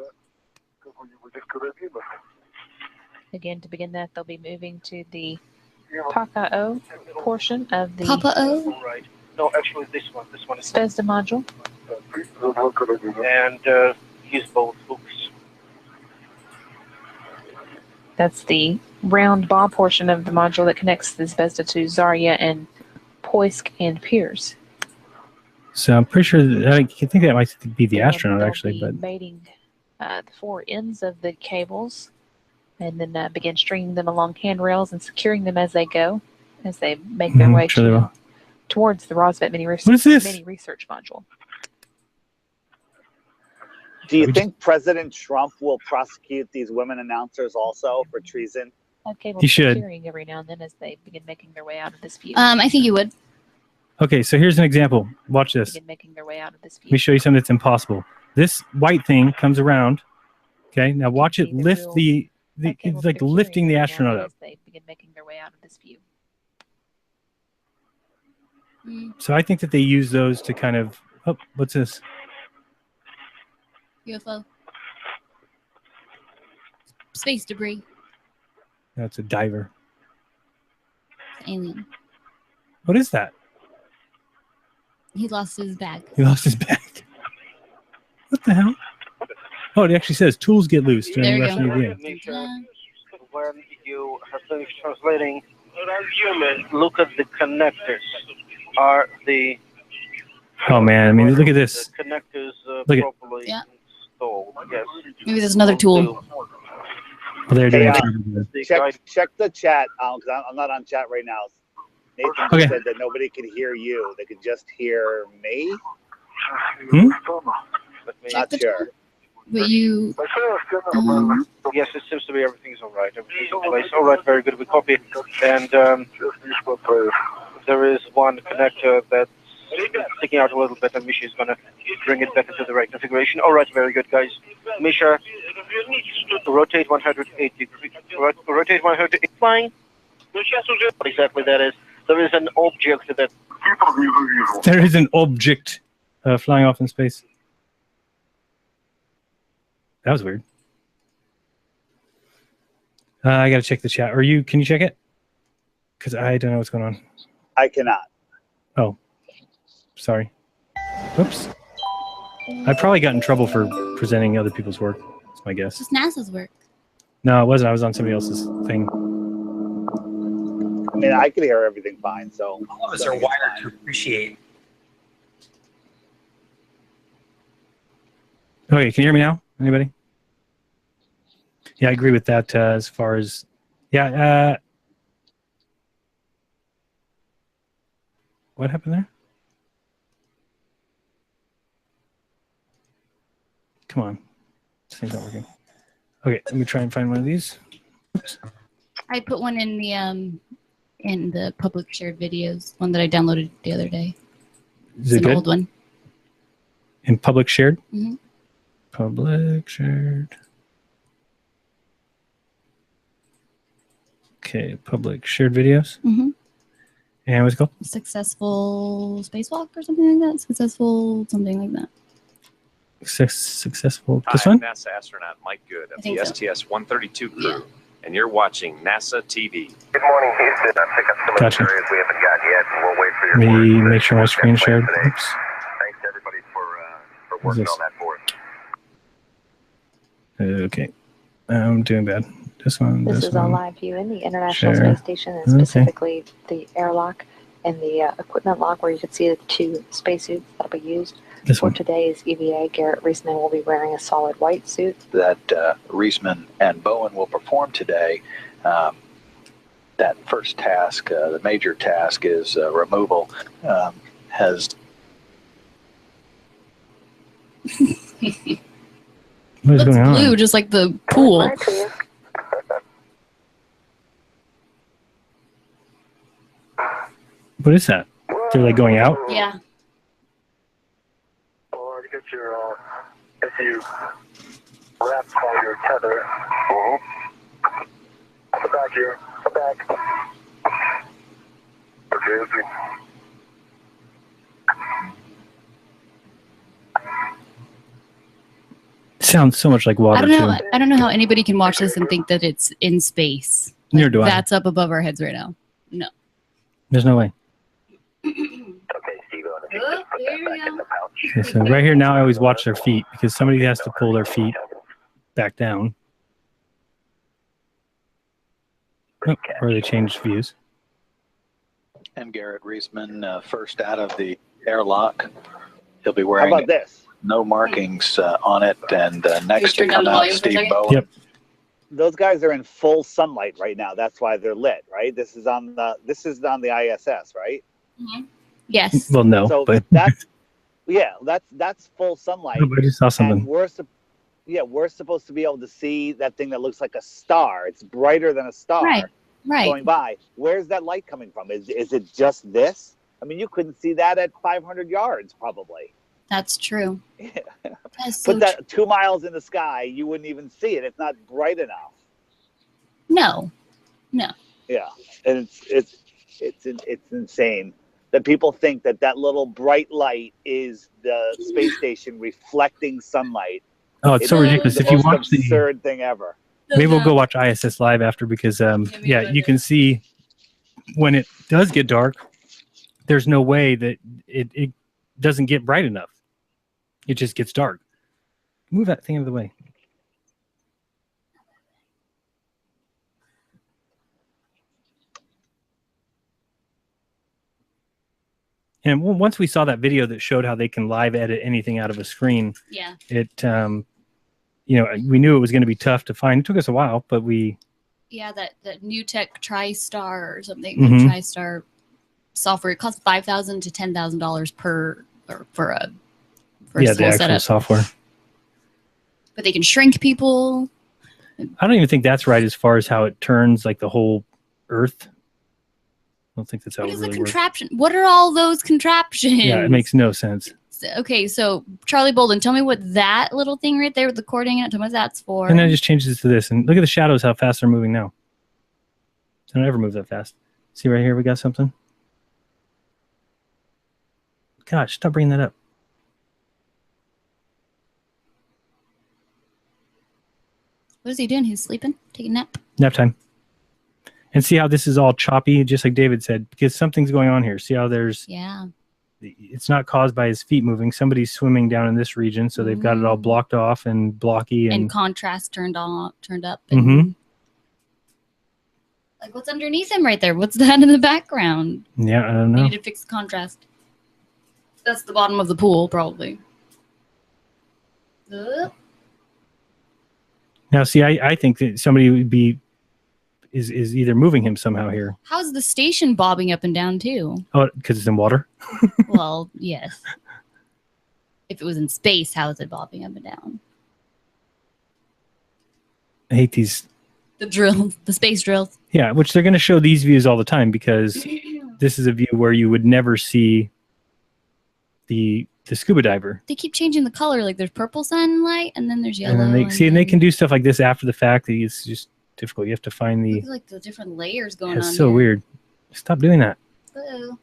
Again, to begin that, they'll be moving to the Papa O portion of the Papa O? Right. No, actually, this one. This one is. SPESDA module. And use both hooks. That's the round ball portion of the module that connects the SPESDA to Zarya and Poisk and Piers. So I'm pretty sure that, I think that might be the And astronaut they'll actually, be but mating the four ends of the cables, and then begin stringing them along handrails and securing them as they go, as they make their way towards the Rosvet mini research module. Do you think President Trump will prosecute these women announcers also for treason? He should. Securing every now and then as they begin making their way out of this view. I think you would. okay. So here's an example. Watch this. Begin making their way out of this view. Let me show you something that's impossible. This white thing comes around. Okay, now watch it lift the it's like lifting the astronaut up. They begin making their way out of this view. So I think that they use those to kind of, oh, what's this? UFO. Space debris. That's a diver. Alien. What is that? He lost his bag. He lost his bag. What the hell? Oh, it actually says tools get loose during the rest of the game. When you have finished translating, look at the connectors. Are the Oh man, I mean, look at this. connectors Look at properly installed? Yes. Maybe there's another tool. well, they're doing Check the chat because I'm not on chat right now. Nathan Okay. said that nobody could hear you; they could just hear me. Not sure. But you. Yes, it seems to be everything's all right. Everything's in place. All right, very good. We copy. And there is one connector that's sticking out a little bit, and Misha is going to bring it back into the right configuration. All right, very good, guys. Misha, rotate 180 degrees. Rotate 180. Flying. What exactly that is. There is an object that. There is an object flying off in space. That was weird. I gotta check the chat. Or you? Can you check it? Because I don't know what's going on. I cannot. Oh, sorry. Oops. I probably got in trouble for presenting other people's work. That's my guess. It's NASA's work. No, it wasn't. I was on somebody else's thing. I mean, I could hear everything fine. So all of us are wired to appreciate. Okay, can you hear me now? Anybody? Yeah, I agree with that as far as, yeah. What happened there? Come on. This thing's not working. Okay, let me try and find one of these. Oops. I put one in the public shared videos, one that I downloaded the other day. Is it an good? Old one. In public shared? Mm-hmm. Public shared. Okay, public shared videos. Mm-hmm. And what's it called? Successful spacewalk or something like that. Successful something like that. Successful. This Hi, one? NASA astronaut Mike Good of I the think so. STS-132 crew, and you're watching NASA TV. Good morning, Houston. I'm picking up some Gotcha. of the areas we haven't got yet, and we'll wait for your Let me word. make sure my screen shared. Oops. Thanks to everybody for working this? on that for us. Okay. I'm doing bad. This one. This this is a one. live view in the International Share. Space Station, and Okay. specifically the airlock and the equipment lock, where you can see the two spacesuits that will be used. This For one. today's EVA, Garrett Reisman will be wearing a solid white suit. That Reisman and Bowen will perform today. That first task, the major task, is removal. Has What is Looks going on? blue, just like the pool. What is that? They're like going out? Yeah. you wrap all your tether. Come back here. Come back. Okay, let's see. Sounds so much like water. I don't know. Too. I don't know how anybody can watch this and think that it's in space. Neither do I. That's up above our heads right now. No. There's no way. Okay, so right here now, I always watch their feet because somebody has to pull their feet back down. Oh, or they changed views. I'm Garrett Reisman, first out of the airlock. He'll be wearing How about this? no markings on it, and next to come out Steve Bowen. Yep. Those guys are in full sunlight right now. That's why they're lit, right? This is on the ISS, right? Mm-hmm. Yes. Well, no, so but that's full sunlight. I just saw something. And we're supposed to be able to see that thing that looks like a star. It's brighter than a star. Right. Going by. Where's that light coming from? Is it just this? I mean, you couldn't see that at 500 yards, probably. That's true. That's so Put that 2 miles in the sky, you wouldn't even see it. It's not bright enough. No. Yeah, and it's insane that people think that little bright light is the space station reflecting sunlight. Oh, it's so ridiculous. The If you most watch the absurd thing ever. Maybe we'll go watch ISS live after because you can see when it does get dark, there's no way that it doesn't get bright enough. It just gets dark. Move that thing out of the way. And once we saw that video that showed how they can live edit anything out of a screen, it we knew it was going to be tough to find. It took us a while, but we that new tech TriStar or something. Mhm. TriStar software, it costs $5,000 to $10,000 for a the whole actual setup. software. But they can shrink people. I don't even think that's right as far as how it turns like the whole Earth. I don't think that's how What it is the really works. contraption? What are all those contraptions? Yeah, it makes no sense. Okay, so Charlie Bolden, tell me what that little thing right there with the cording in it, tell me what that's for. And then it just changes to this. And look at the shadows, how fast they're moving now. They don't ever move that fast. See right here, we got something. Gosh, stop bringing that up. What is he doing? He's sleeping? Taking a nap? Nap time. And see how this is all choppy, just like David said, because something's going on here. See how there's, it's not caused by his feet moving. Somebody's swimming down in this region, so they've got it all blocked off and blocky. And contrast turned up. Mm-hmm. Like, what's underneath him right there? What's that in the background? Yeah, I don't know. They need to fix the contrast. That's the bottom of the pool, probably. Now, see, I think that somebody would be is either moving him somehow here. How's the station bobbing up and down, too? Oh, because it's in water? Well, yes. If it was in space, how is it bobbing up and down? I hate these. The space drills. Yeah, which they're going to show these views all the time because this is a view where you would never see the scuba diver. They keep changing the color. Like there's purple sunlight, and then there's yellow. And then they can do stuff like this after the fact. It's just difficult. You have to find the. Look like the different layers going on. It's so weird. Stop doing that. Hello.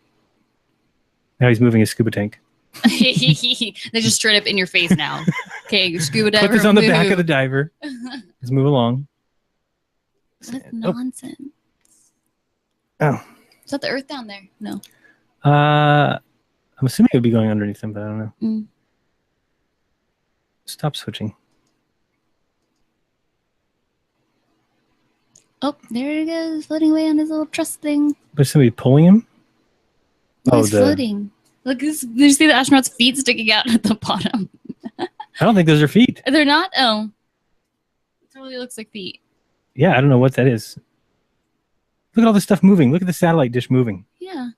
Now he's moving his scuba tank. They just straight up in your face now. Okay, scuba diver. Put this on the back of the diver. Let's move along. That's nonsense. Oh. Is that the Earth down there? No. I'm assuming it would be going underneath them, but I don't know. Mm. Stop switching. Oh, there he goes, floating away on his little truss thing. But somebody pulling him? He's floating. Look, did you see the astronaut's feet sticking out at the bottom? I don't think those are feet. They're not? Oh. It really looks like feet. Yeah, I don't know what that is. Look at all this stuff moving. Look at the satellite dish moving. Yeah.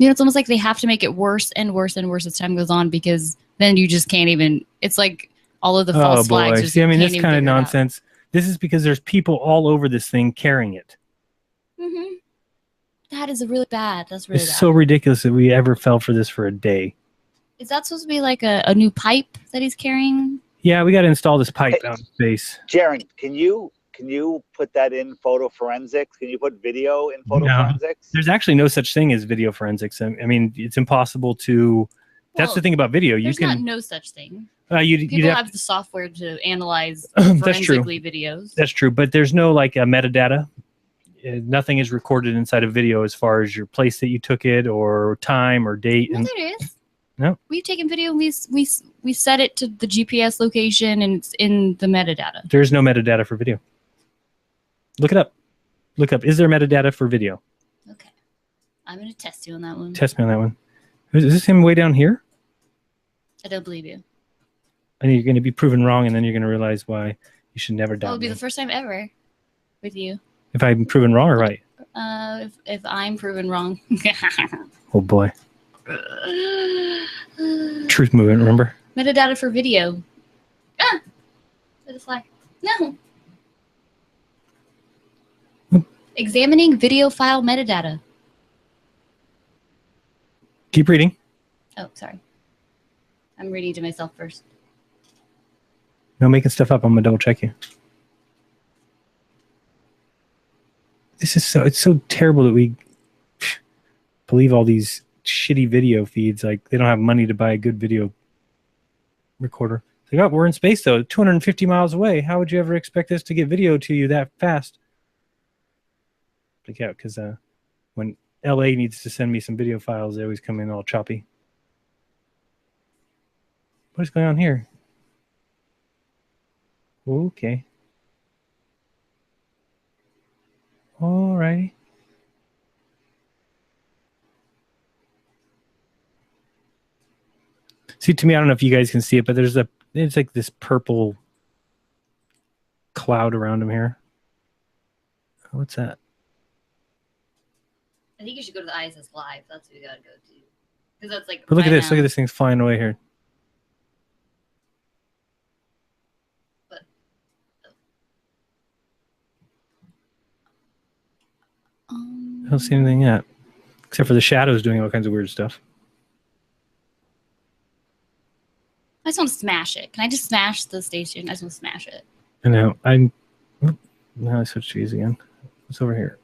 It's almost like they have to make it worse and worse and worse as time goes on because then you just can't even. It's like all of the false flags. Just See, I mean, can't this even kind of figure it out. nonsense. This is because there's people all over this thing carrying it. Mm-hmm. That is really bad. That's really It's bad. so ridiculous that we ever fell for this for a day. Is that supposed to be like a new pipe that he's carrying? Yeah, we got to install this pipe out in space. Jaron, can you put that in photo forensics? Can you put video in photo No, forensics? there's actually no such thing as video forensics. I mean, it's impossible to. That's the thing about video. You There's can. not no such thing. You'd People have have the software to analyze That's true. forensically videos. That's true, but there's no like metadata. Nothing is recorded inside of video as far as your place that you took it or time or date. No, there is. No. We've taken video and we set it to the GPS location and it's in the metadata. There's no metadata for video. Look it up. Look up. Is there metadata for video? Okay. I'm going to test you on that one. Test me on that one. Is this him way down here? I don't believe you. And you're going to be proven wrong, and then you're going to realize why you should never That doubt would be me. the first time ever with you. If I'm proven wrong or right? If I'm proven wrong. Oh, boy. Truth movement, remember? Metadata for video. Ah! Let it fly. No. Examining video file metadata. Keep reading. Oh, sorry. I'm reading to myself first. No making stuff up. I'm going to double check you. This is it's so terrible that we believe all these shitty video feeds. Like, they don't have money to buy a good video recorder. It's like, oh, we're in space, though, 250 miles away. How would you ever expect us to get video to you that fast? Look out, because when LA needs to send me some video files, they always come in all choppy. What is going on here? Okay. All righty. See, to me, I don't know if you guys can see it, but it's like this purple cloud around him here. What's that? I think you should go to the ISS Live. That's what you gotta go to. Because that's like. But look at this. now. Look at this thing's flying away here. I don't see anything yet, except for the shadows doing all kinds of weird stuff. I just want to smash it. Can I just smash the station? I just want to smash it. I know. Now I switched to these again. What's over here?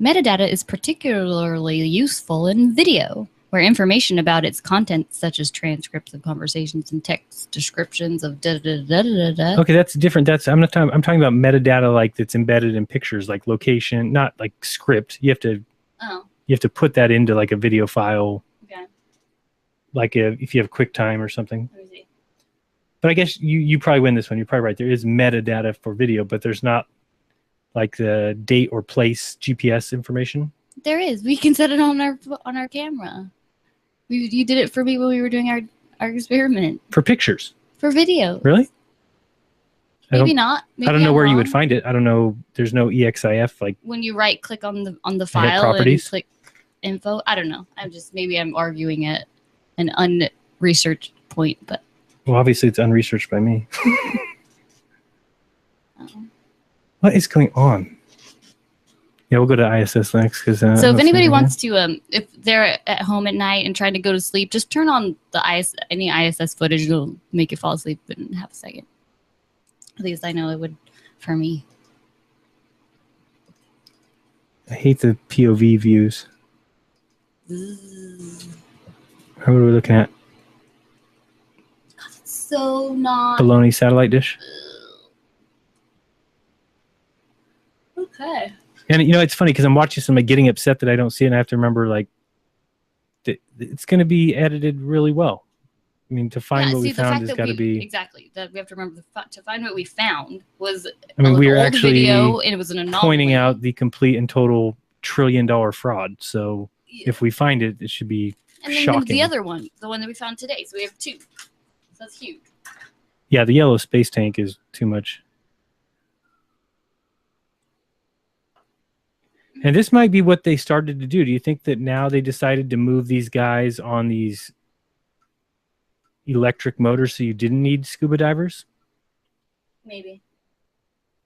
Metadata is particularly useful in video, where information about its content, such as transcripts of conversations and text descriptions of da-da-da-da-da-da. Okay, that's different. I'm talking about metadata like that's embedded in pictures, like location, not like script. You have to put that into like a video file. Okay. Like if you have QuickTime or something. But I guess you probably win this one. You're probably right. There is metadata for video, but there's not like the date or place GPS information. There is. We can set it on our camera. You did it for me when we were doing our experiment. For pictures. For video. Really? Maybe not. Maybe I don't know I'm where you wrong. would find it. I don't know. There's no EXIF like. When you right click on the hit file and properties? click info. I don't know. Maybe I'm arguing at an unresearched point, but Well, obviously it's unresearched by me. What is going on? Yeah, we'll go to ISS next because. so if anybody wants to, if they're at home at night and trying to go to sleep, just turn on any ISS footage. It'll make you fall asleep in half a second. At least I know it would for me. I hate the POV views. What are we looking at? So not Baloney satellite dish. okay. And it's funny because I'm watching somebody getting upset that I don't see it, and I have to remember like it's going to be edited really well. I mean, to find what we found has got to be exactly that we have to remember to find what we found was. I mean, we are old actually video, and it was an anomaly. pointing out the complete and total $1 trillion fraud. So if we find it, it should be and then shocking. the other one, the one that we found today. So we have two. So that's huge. Yeah, the yellow space tank is too much. And this might be what they started to do. Do you think that now they decided to move these guys on these electric motors so you didn't need scuba divers? Maybe.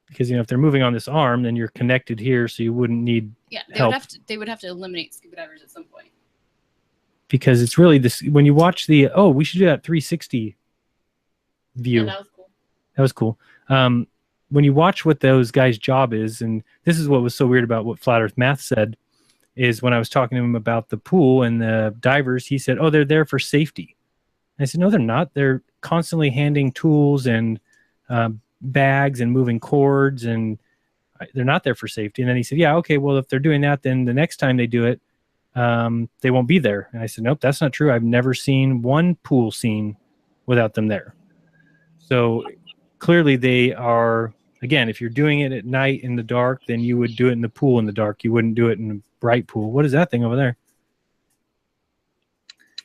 because if they're moving on this arm, then you're connected here, so you wouldn't need help. They would have to eliminate scuba divers at some point. Because it's really this when you watch the we should do that 360 view. Yeah, that was cool. That was cool. When you watch what those guys' job is, and this is what was so weird about what Flat Earth Math said, is when I was talking to him about the pool and the divers, he said, "Oh, they're there for safety." And I said, "No, they're not. They're constantly handing tools and bags and moving cords, and they're not there for safety." And then he said, "Yeah, okay, well, if they're doing that, then the next time they do it, they won't be there." And I said, "Nope, that's not true. I've never seen one pool scene without them there." So clearly they are, again, if you're doing it at night in the dark, then you would do it in the pool in the dark. You wouldn't do it in a bright pool. What is that thing over there?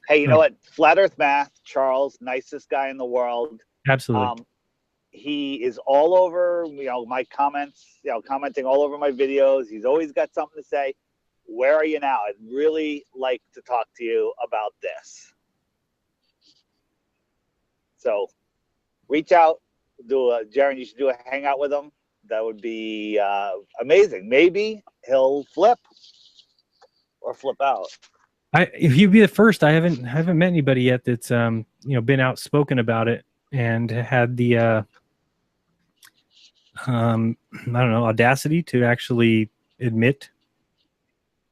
Hey, you know what? Flat Earth Math, Charles, nicest guy in the world. Absolutely. He is all over, my comments, commenting all over my videos. He's always got something to say. Where are you now? I'd really like to talk to you about this. So reach out, Jaron, you should do a hangout with him. That would be amazing. Maybe he'll flip or flip out. If you'd be the first, I haven't met anybody yet that's been outspoken about it and had the I don't know, audacity to actually admit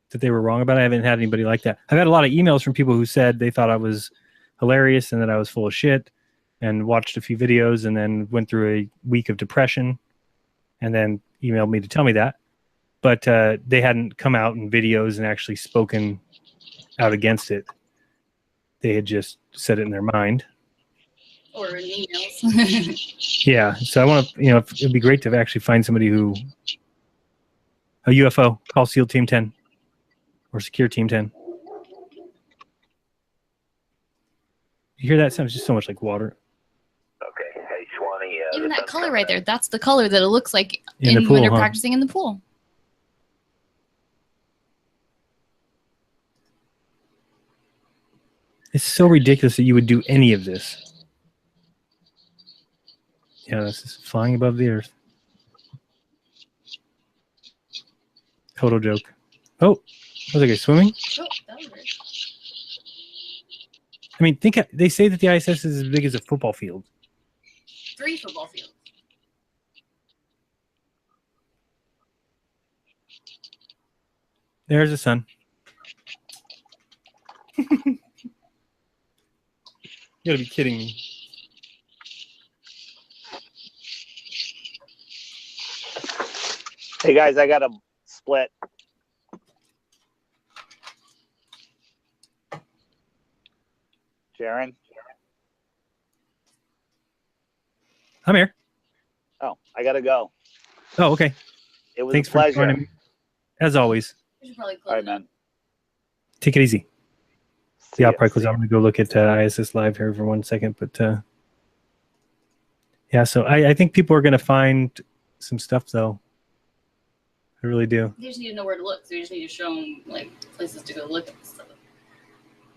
that they were wrong about it. I haven't had anybody like that. I've had a lot of emails from people who said they thought I was hilarious and that I was full of shit, and watched a few videos and then went through a week of depression and then emailed me to tell me that. But they hadn't come out in videos and actually spoken out against it. They had just said it in their mind. Or in emails. Yeah. So I want to, it'd be great to actually find somebody who, a UFO, call SEAL Team 10 or Secure Team 10. You hear that? Sounds just so much like water. Okay. Hey, Swanee. Even that color right there, that's the color that it looks like In the pool, when you're huh? practicing in the pool. It's so ridiculous that you would do any of this. Yeah, this is flying above the earth. Total joke. Oh, was that guy swimming? Oh, that was weird. I mean, they say that the ISS is as big as a football field. 3 football fields. There's the sun. You gotta be kidding me. Hey guys, I got a split. Jaron? I'm here. Oh, I gotta go. Oh, okay. It was Thanks a for pleasure. joining me. As always. We should probably close All right, man. Take it easy. See I'll ya. probably close. I'm going to go look at ISS Live here for 1 second. But yeah, so I think people are going to find some stuff, though. I really do. They just need to know where to look. So you just need to show them like places to go look at stuff.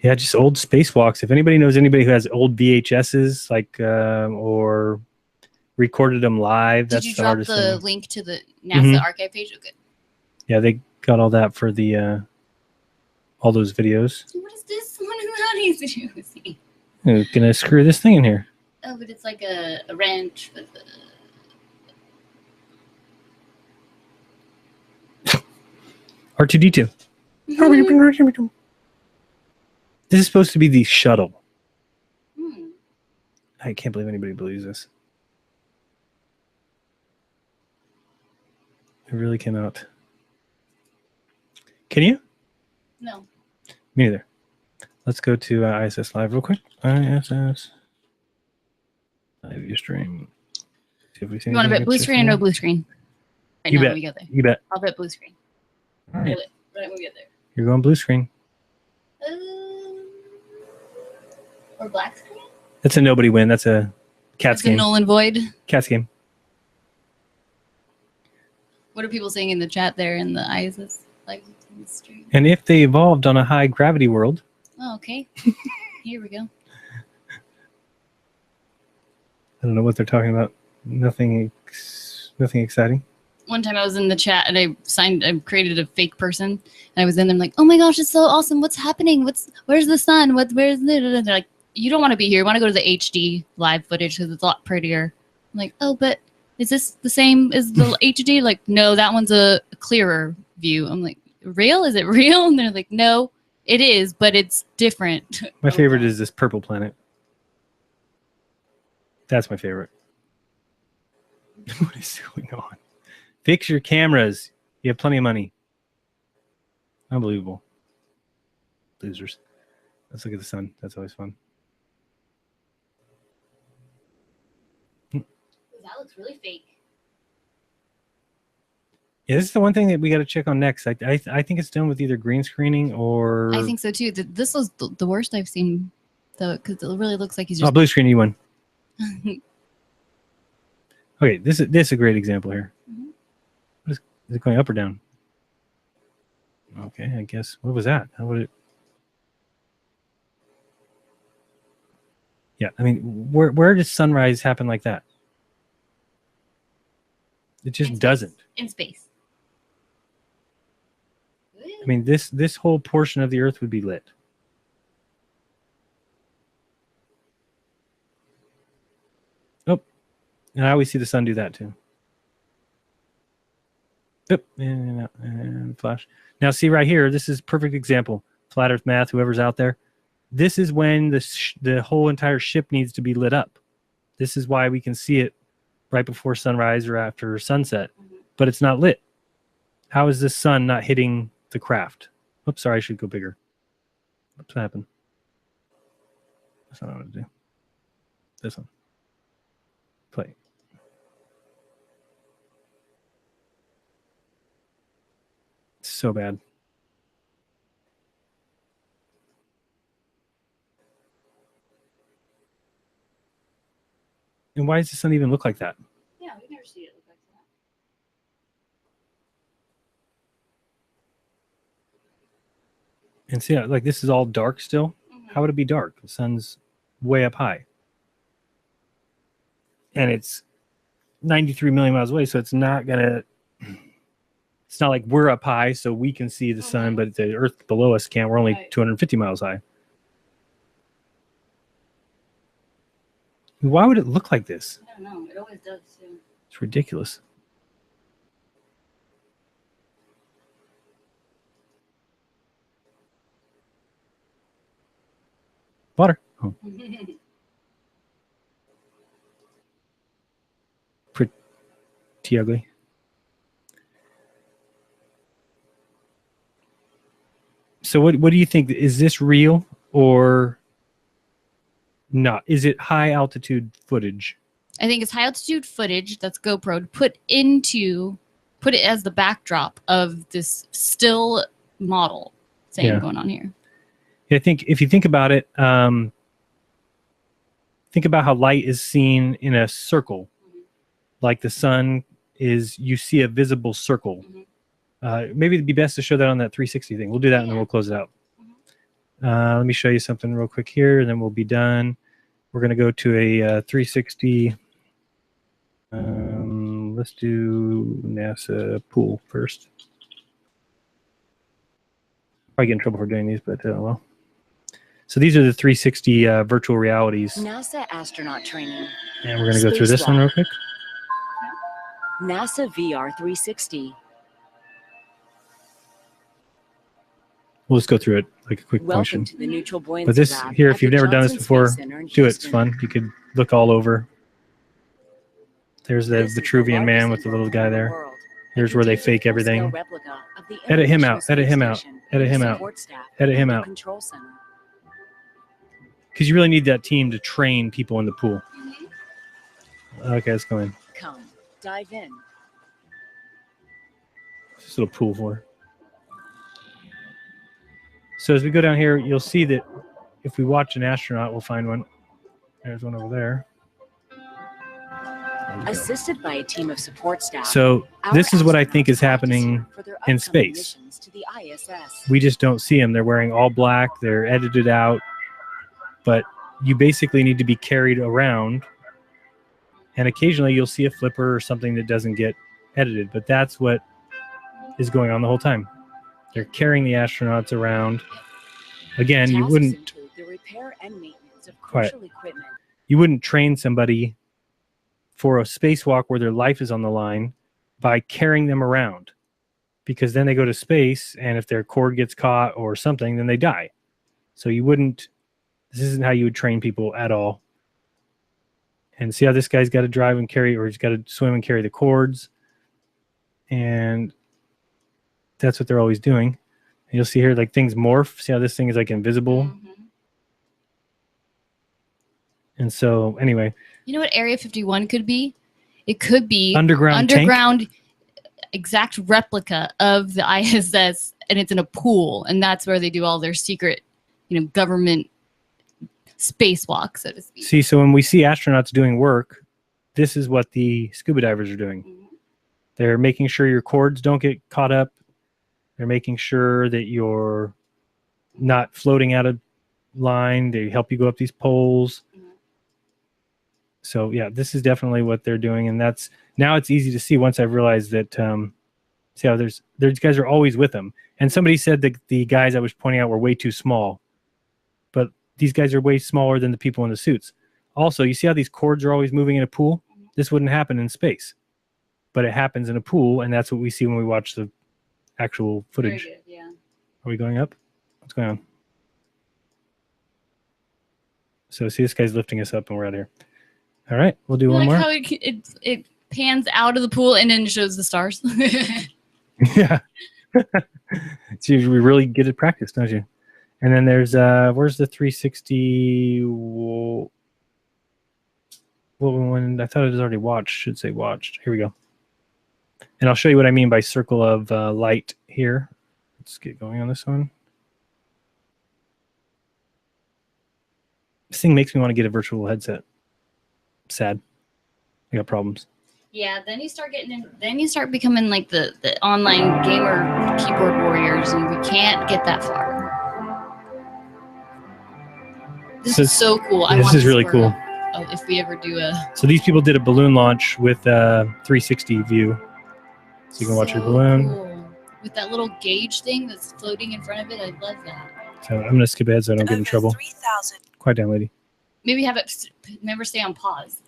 Yeah, just old spacewalks. If anybody knows anybody who has old VHSs, like or recorded them live, Did that's you the drop hardest the thing. link to the NASA Mhm. archive page? Oh, good. Yeah, they got all that for the all those videos. What is this? What is that easy to see? I'm gonna screw this thing in here. Oh, but it's like a wrench with R2D2. This is supposed to be the shuttle. I can't believe anybody believes this. It really cannot. Can you? No. Me neither. Let's go to ISS Live real quick. ISS Live your stream. See if we see You want to bet anything blue screen or no interesting. blue screen? Right You now bet. when we get there. You bet. I'll bet blue screen. All right. Right when we get there. You're going blue screen. Or black screen? That's a nobody win. That's a Cats It's a game. null and void. Cats game. What are people saying in the chat there in the ISS like stream? And if they evolved on a high gravity world, Oh, okay. Here we go. I don't know what they're talking about. Nothing Nothing exciting. One time I was in the chat and I created a fake person, and I was in there like, oh my gosh, it's so awesome. What's happening? Where's the sun? Where's the, they're like, you don't want to be here. You want to go to the HD live footage because it's a lot prettier. I'm like, oh, but is this the same as the HD? Like, no, that one's a clearer view. I'm like, real? Is it real? And they're like, no, it is, but it's different. My favorite is this purple planet. That's my favorite. What is going on? Fix your cameras. You have plenty of money. Unbelievable. Losers. Let's look at the sun. That's always fun. That looks really fake. Yeah, this is the one thing that we got to check on next. I think it's done with either green screening or... I think so too. This was the worst I've seen, though, because it really looks like he's just... Oh, blue screen, you won. Okay, this is a great example here. Is it going up or down? Okay, I guess. What was that? How would it? Yeah, I mean, where does sunrise happen like that? It just doesn't. In space. I mean, this whole portion of the Earth would be lit. Oh, and I always see the sun do that too. Yep, and flash. Now see right here, this is a perfect example. Flat Earth math, whoever's out there. This is when the whole entire ship needs to be lit up. This is why we can see it right before sunrise or after sunset, but it's not lit. How is this sun not hitting the craft? Oops, sorry, I should go bigger. What's happened? That's not what I want to do. This one. Play. So bad. And why does the sun even look like that? Yeah, we've never seen it look like that. And see, like this is all dark still. How would it be dark? The sun's way up high. And it's 93 million miles away, so it's not gonna... It's not like we're up high, so we can see the sun, but the Earth below us can't. We're only 250 miles high. Why would it look like this? I don't know. It always does, too. It's ridiculous. Water. Oh. Pretty ugly. So what do you think? Is this real or not? Is it high altitude footage? I think it's high altitude footage that's GoPro put it as the backdrop of this still model thing going on here. I think if you think about it, think about how light is seen in a circle. Like the sun is, you see a visible circle. Maybe it'd be best to show that on that 360 thing. We'll do that and then we'll close it out. Let me show you something real quick here and then we'll be done. We're going to go to a 360. Let's do NASA pool first. Probably get in trouble for doing these, but well. So these are the 360 virtual realities. NASA astronaut training. And we're going to go through this one real quick. NASA VR 360. We'll just go through it like a quick Welcome function. to the neutral buoyancy But this lab here, at if you've the never done this Johnson before, Space Center in do it. It's Houston. fun. You could look all over. There's the This is the Vitruvian man with largest the little guy in the there. world. Here's where they fake Full-scale everything. replica of the Edit him out. International Edit him Space out. Station Edit and him the out. support staff Edit at him the out. Control center. Because you really need that team to train people in the pool. Okay, let's go in. Come, dive in. Just a little pool for her. So as we go down here, you'll see that if we watch an astronaut, we'll find one. There's one over there. Assisted by a team of support staff. So this is what I think is happening in space. To the ISS. We just don't see them. They're wearing all black. They're edited out. But you basically need to be carried around And occasionally you'll see a flipper or something that doesn't get edited, but that's what is going on the whole time. They're carrying the astronauts around. Again, you Tasks wouldn't include the repair and maintenance of Quiet. crucial equipment. You wouldn't train somebody for a spacewalk where their life is on the line by carrying them around, because then they go to space, and if their cord gets caught or something, then they die. So you wouldn't. This isn't how you would train people at all. And see how this guy's got to drive and carry, or he's got to swim and carry the cords. And that's what they're always doing. And you'll see here, like, things morph. See how this thing is like invisible? And so, anyway. You know what Area 51 could be? It could be underground exact replica of the ISS, and it's in a pool, and that's where they do all their secret, government spacewalk, so to speak. See, so when we see astronauts doing work, this is what the scuba divers are doing. They're making sure your cords don't get caught up. They're making sure that you're not floating out of line. They help you go up these poles. So yeah, this is definitely what they're doing, and that's now it's easy to see once I've realized that. See how there's guys are always with them, and somebody said that the guys I was pointing out were way too small, but these guys are way smaller than the people in the suits. Also, you see how these cords are always moving in a pool? This wouldn't happen in space, but it happens in a pool, and that's what we see when we watch the actual footage. Very good, yeah. Are we going up? What's going on? So see, this guy's lifting us up, and we're out here. All right, we'll do one more. How it pans out of the pool and then shows the stars. Yeah. So we really get at practice, don't you? And then there's where's the 360? What one? I thought it was already watched. Should say watched. Here we go. And I'll show you what I mean by circle of light here. Let's get going on this one. This thing makes me want to get a virtual headset. Sad. I got problems. Yeah, then you start getting in, then you start becoming like the online gamer keyboard warriors, and we can't get that far. This is so cool. This is really cool. If we ever do a... So these people did a balloon launch with a 360 view. So you can watch your balloon. Cool. With that little gauge thing that's floating in front of it. I love that. So I'm going to skip ahead so I don't get in trouble. Quiet down, lady. Maybe have it never stay on pause.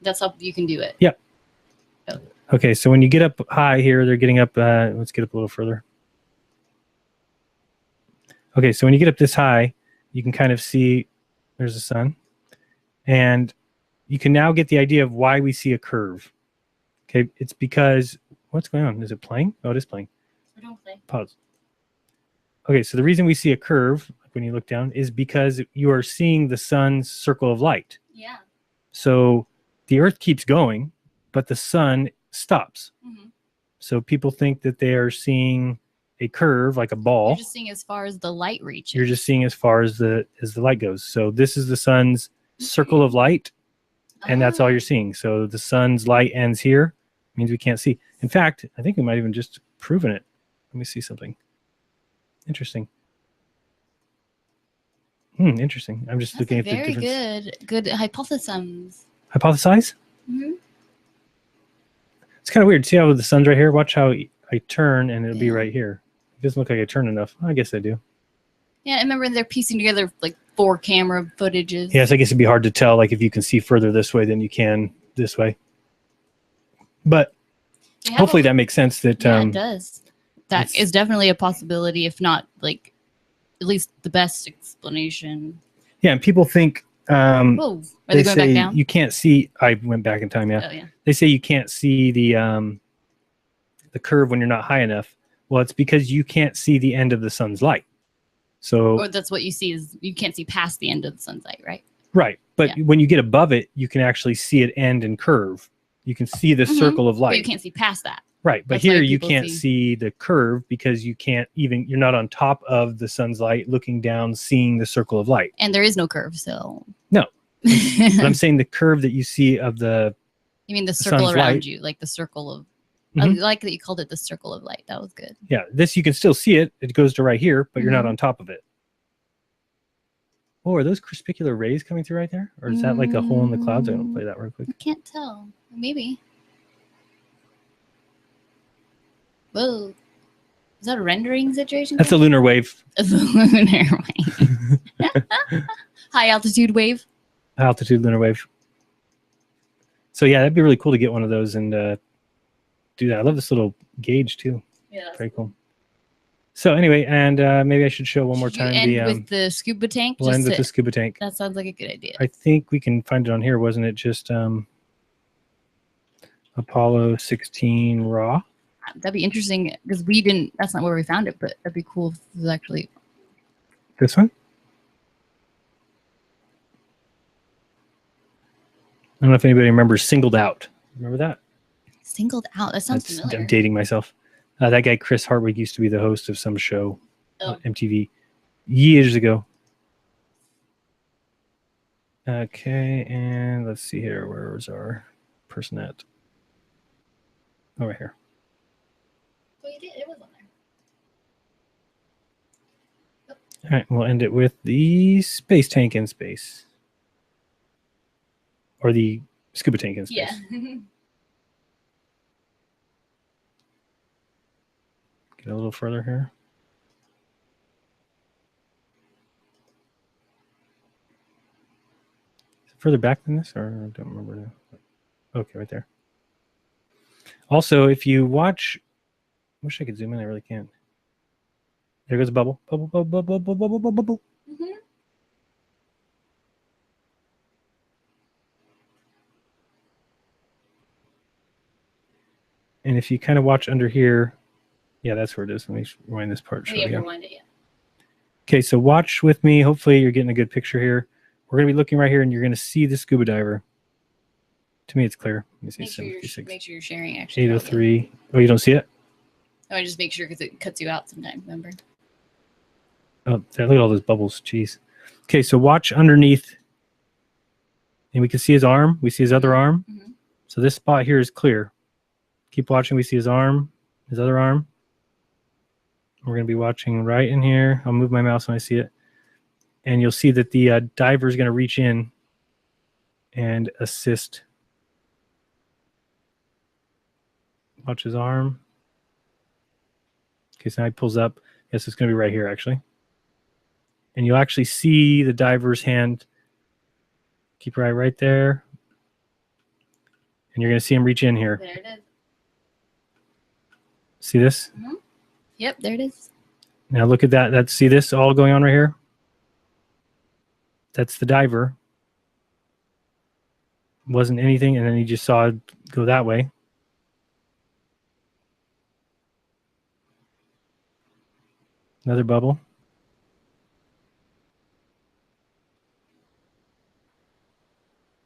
That's how you can do it. Yep. Oh. Okay, so when you get up high here, they're getting up. Let's get up a little further. Okay, so when you get up this high, you can kind of see there's the sun. And you can now get the idea of why we see a curve. Okay, it's because, what's going on? Is it playing? Oh, it is playing. Don't play. Pause. Okay, so the reason we see a curve when you look down is because you are seeing the sun's circle of light. Yeah. So the Earth keeps going, but the sun stops. Mm-hmm. So people think that they are seeing a curve like a ball. You're just seeing as far as the light reaches. You're just seeing as far as the light goes. So this is the sun's circle of light, and that's all you're seeing. So the sun's light ends here, means we can't see. In fact, I think we might even just proven it. Let me see something. Interesting. Interesting. I'm just looking at the difference. Very good hypothesis. Hypothesize? Mm-hmm. It's kind of weird. See how the sun's right here? Watch how I turn and it'll be right here. It doesn't look like I turn enough. I guess I do. Yeah, I remember they're piecing together like 4 camera footages. Yes, I guess it'd be hard to tell, like if you can see further this way than you can this way. But hopefully that makes sense. That it does. That is definitely a possibility, if not like at least the best explanation. Yeah, and people think whoa, are they going back down? You can't see. I went back in time. Yeah. Oh, yeah. They say you can't see the curve when you're not high enough. Well, it's because you can't see the end of the sun's light. So or that's what you see is you can't see past the end of the sun's light, right? Right, but when you get above it, you can actually see it end and curve. You can see the circle of light. But you can't see past that. Right, but here you can't see the curve because you can't even, you're not on top of the sun's light looking down, seeing the circle of light. And there is no curve, so. No. But I'm saying the curve that you see of the You mean the circle around you, like the circle of, I like that you called it the circle of light. That was good. Yeah, this you can still see it. It goes to right here, but you're not on top of it. Oh, are those crispicular rays coming through right there? Or is that like a hole in the clouds? I'm going to play that real quick. I can't tell. Maybe. Whoa. Is that a rendering situation? That's a lunar wave. It's a lunar wave. High altitude wave. Altitude lunar wave. So yeah, that'd be really cool to get one of those and do that. I love this little gauge too. Yeah. Very cool. So anyway, and maybe I should show one more Should you time end with the scuba tank. We'll end with the scuba tank. That sounds like a good idea. I think we can find it on here. Wasn't it just Apollo 16 raw? That'd be interesting because we didn't. That's not where we found it, but that'd be cool if it was actually This one? I don't know if anybody remembers Singled Out. Remember that? singled out. That sounds familiar. I'm dating myself. That guy Chris Hardwick used to be the host of some show on MTV years ago. Okay, and let's see here. Where was our person at? Oh, right here. Well, you did. It was on there. All right, we'll end it with the space tank in space. Or the scuba tank in space. Yeah. Get a little further here. Is it further back than this? Or I don't remember now. Okay, right there. Also, if you watch... I wish I could zoom in. I really can't. There goes a bubble. Bubble, bubble, bubble, bubble, bubble, bubble. Mm-hmm. And if you kind of watch under here, yeah, that's where it is. Let me rewind this part. Oh, yeah, rewind it, yeah. Okay, so watch with me. Hopefully you're getting a good picture here. We're going to be looking right here, and you're going to see the scuba diver. To me, it's clear. Let me see. Make sure you're sharing, actually. 803. Oh, you don't see it? Oh, I just make sure because it cuts you out sometimes, remember? Oh, there, look at all those bubbles. Jeez. Okay, so watch underneath. And we can see his arm. We see his other arm. Mm-hmm. So this spot here is clear. Keep watching. We see his arm, his other arm. We're going to be watching right in here. I'll move my mouse when I see it. And you'll see that the diver is going to reach in and assist. Watch his arm. Okay, so now he pulls up. Yes, it's going to be right here, actually. And you'll actually see the diver's hand. Keep your eye right there. And you're going to see him reach in here. There it is. See this? Mm-hmm. Yep, there it is. Now look at that. See this all going on right here? That's the diver. Wasn't anything, and then you just saw it go that way. Another bubble.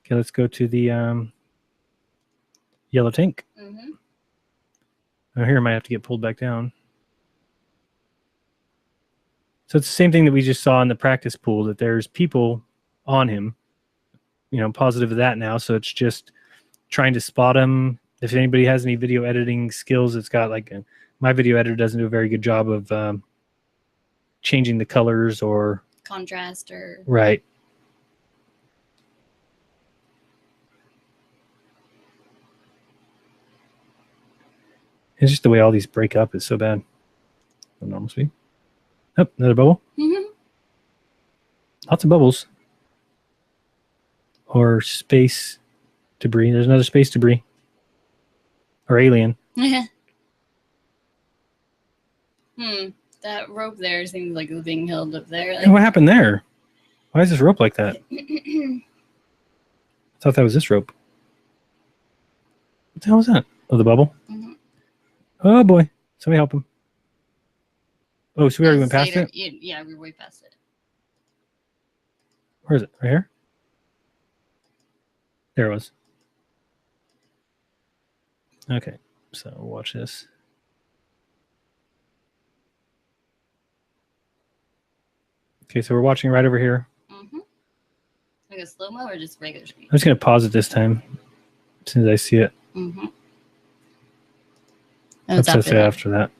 Okay, let's go to the yellow tank. Mm-hmm. Oh, here I might have to get pulled back down. So it's the same thing that we just saw in the practice pool, that there's people on him. You know, positive of that now. So it's just trying to spot him. If anybody has any video editing skills, it's got like my video editor doesn't do a very good job of changing the colors or contrast or right. It's just the way all these break up is so bad. Normal speed. Oh, another bubble. Mm-hmm. Lots of bubbles. Or space debris. There's another space debris. Or alien. That rope there seems like it's being held up there. Like... Hey, what happened there? Why is this rope like that? I thought that was this rope. What the hell was that? Oh, the bubble? Mm-hmm. Oh, boy. Somebody help him. Oh, so we already went past it? Yeah, we were way past it. Where is it? Right here? There it was. Okay, so watch this. Okay, so we're watching right over here. Mm-hmm. Like a slow-mo or just regular speed? I'm just going to pause it this time as soon as I see it. Mm-hmm. That's after that.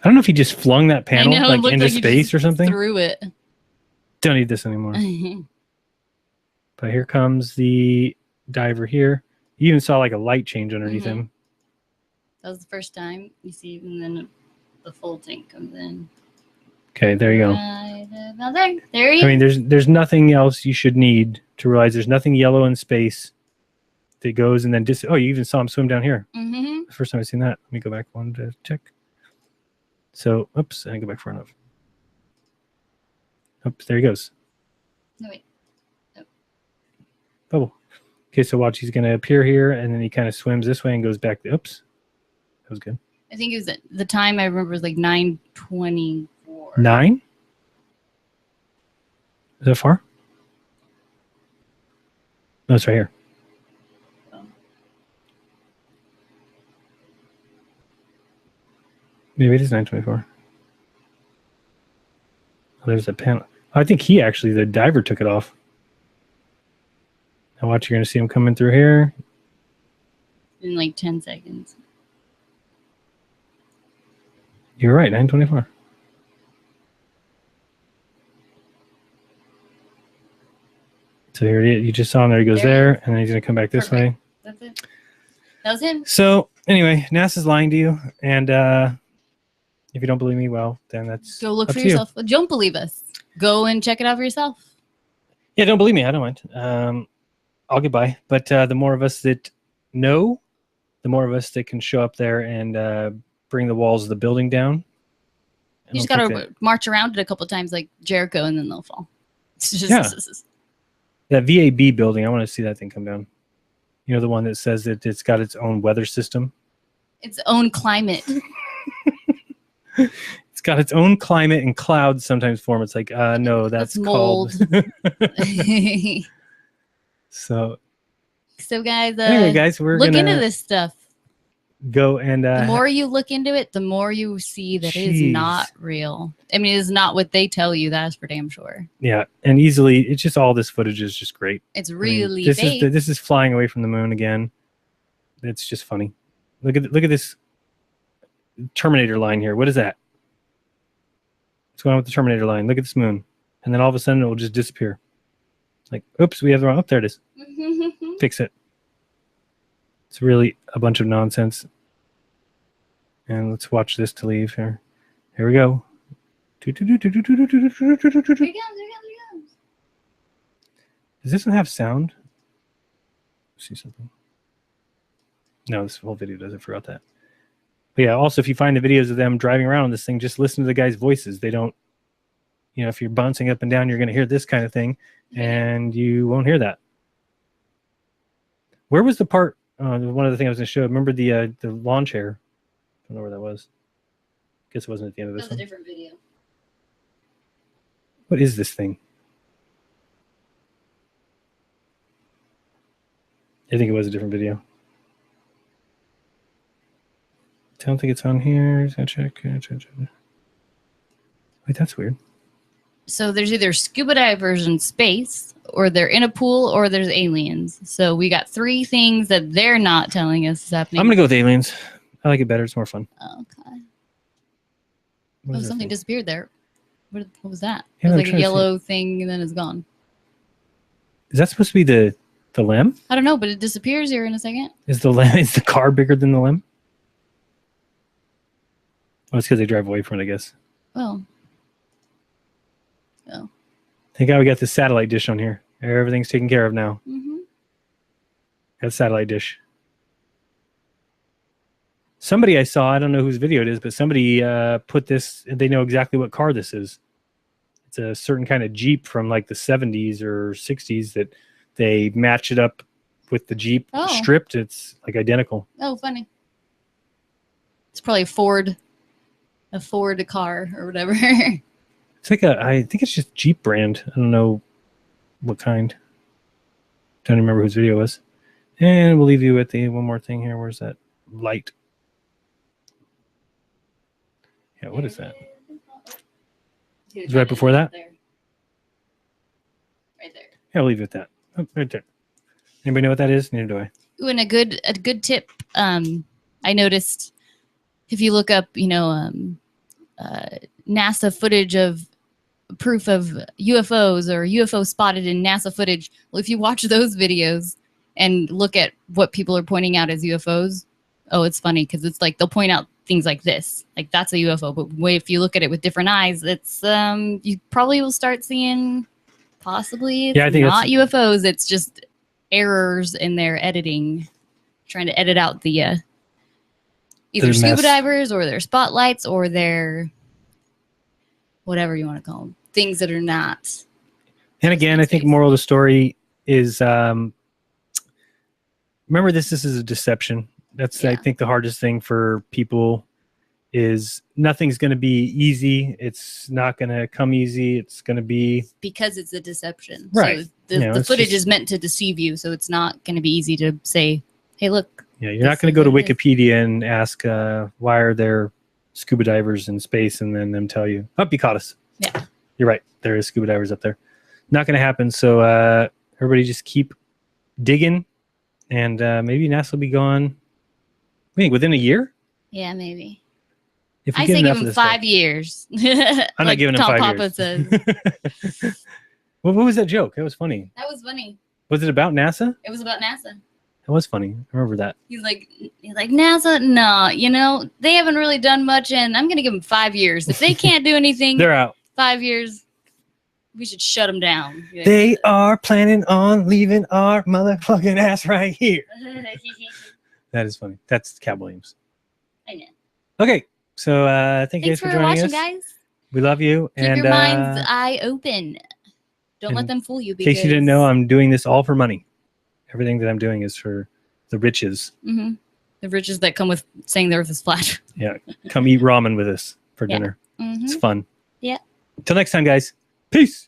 don't know if he just flung that panel I know, it like looked into like he space just or something. Threw it. Don't need this anymore. That But here comes the diver here. You even saw like a light change underneath him. was the first time you see, and then the full tank comes in. Okay, there you go. Right about there he I mean, there's nothing else you should need to realize there's nothing yellow in space that goes and then oh, you even saw him swim down here. Mm-hmm. The first time I've seen that. Let me go back one to check. So, oops, I go back far enough. Oops, there he goes. No, wait. Bubble. Okay, so watch, he's going to appear here, and then he kind of swims this way and goes back. Oops. That was good. I think it was the time I remember was like 9:24. 9? Is that far? No, it's right here. Maybe it is 9:24. Oh, there's a panel. I think the diver took it off. Now watch, you're going to see him coming through here. In like 10 seconds. You're right, 9:24. So here it is. You just saw him there. He goes there, and then he's going to come back this way. That's it. That was him. So anyway, NASA's lying to you, and if you don't believe me, well, then that's Go look up for to you. yourself. Don't believe us. Go and check it out for yourself. Yeah, don't believe me. I don't mind. I'll get by. But the more of us that know, the more of us that can show up there and bring the walls of the building down. You just got to march around it a couple of times like Jericho, and then they'll fall. It's just, Yeah. That VAB building, I want to see that thing come down. You know, the one that says that it's got its own weather system? Its own climate. It's got its own climate, and clouds sometimes form. It's like, no, that's mold. So guys, anyway, guys, we're look gonna into this stuff. Go and The more you look into it, the more you see that it is not real. I mean, it is not what they tell you. That's for damn sure. Yeah, and easily, it's just all this footage is just great. It's really this is flying away from the moon again. It's just funny. Look at this Terminator line here. What is that? What's going on with the Terminator line? Look at this moon, and then all of a sudden it will just disappear. Like, oops, we have the wrong. Oh, there it is. Fix it. It's really a bunch of nonsense. And let's watch this to leave here. Here we go. Here he comes. Does this one have sound? See something? No, this whole video doesn't. Forgot that. But yeah, also, if you find the videos of them driving around on this thing, just listen to the guys' voices. They don't, if you're bouncing up and down, you're going to hear this kind of thing, and you won't hear that. Where was the part? One of the things I was going to show. Remember the lawn chair? I don't know where that was. Guess it wasn't at the end of this That's a one. different video. What is this thing? I think it was a different video. I don't think it's on here. Just gotta check. Wait, that's weird. So there's either scuba divers in space, or they're in a pool, or there's aliens. So we got 3 things that they're not telling us is happening. I'm gonna go with aliens. I like it better. It's more fun. Okay. What Oh, is that something thing? disappeared there. What was that? Yeah, It was I'm like a trying to see. yellow thing, and then it's gone. Is that supposed to be the LEM? I don't know, but it disappears here in a second. Is the car bigger than the LEM? Oh, it's because they drive away from it, I guess. Oh. Oh. Thank God we got this satellite dish on here. Everything's taken care of now. Mm-hmm. Got a satellite dish. Somebody I saw, I don't know whose video it is, but somebody put this, they know exactly what car this is. It's a certain kind of Jeep from like the 70s or 60s that they match it up with the Jeep stripped. It's like identical. Oh, funny. It's probably a Ford car or whatever. It's like I think it's just Jeep brand. I don't know what kind. Don't remember whose video it was. And we'll leave you with one more thing here. Where's that light? Yeah, what is that? It's right before that? Right there. Yeah, I'll leave it at that. Oh, right there. Anybody know what that is? Neither do I. Ooh, and a good tip. I noticed if you look up, NASA footage of proof of UFOs or UFO spotted in NASA footage. Well, if you watch those videos and look at what people are pointing out as UFOs, oh, it's funny because it's like they'll point out things like this, like that's a UFO. But if you look at it with different eyes, it's you probably will start seeing possibly it's not UFOs. It's just errors in their editing, trying to edit out the either scuba divers or their spotlights or their whatever you want to call them, things that are not. And again, I think moral of the story is remember this is a deception. That's I think the hardest thing for people is nothing's going to be easy. It's not going to come easy. It's going to be because it's a deception. Right. So the footage is meant to deceive you. So it's not going to be easy to say, hey, look. Yeah, you're not going to go to Wikipedia and ask why are there scuba divers in space and then them tell you, oh, you caught us. Yeah. You're right. There is scuba divers up there. Not going to happen. So everybody just keep digging and maybe NASA will be gone. I think within a year? Yeah, maybe. If I say give him 5 years. I'm not giving him Tom 5 Papa years. says. What was that joke? That was funny. That was funny. Was it about NASA? It was about NASA. It was funny. I remember that. He's like NASA. No, they haven't really done much, and I'm gonna give them 5 years. If they can't do anything, they're out. 5 years. We should shut them down. They are planning on leaving our motherfucking ass right here. That is funny. That's Cat Williams. I know. Okay, so thank you guys Thanks for for joining watching, us. guys. We love you. Keep your mind's eye open. Don't let them fool you. In case you didn't know, I'm doing this all for money. Everything that I'm doing is for the riches. Mm-hmm. The riches that come with saying the earth is flat. Yeah, come eat ramen with us for dinner. Mm-hmm. It's fun. Yeah. Till next time, guys. Peace.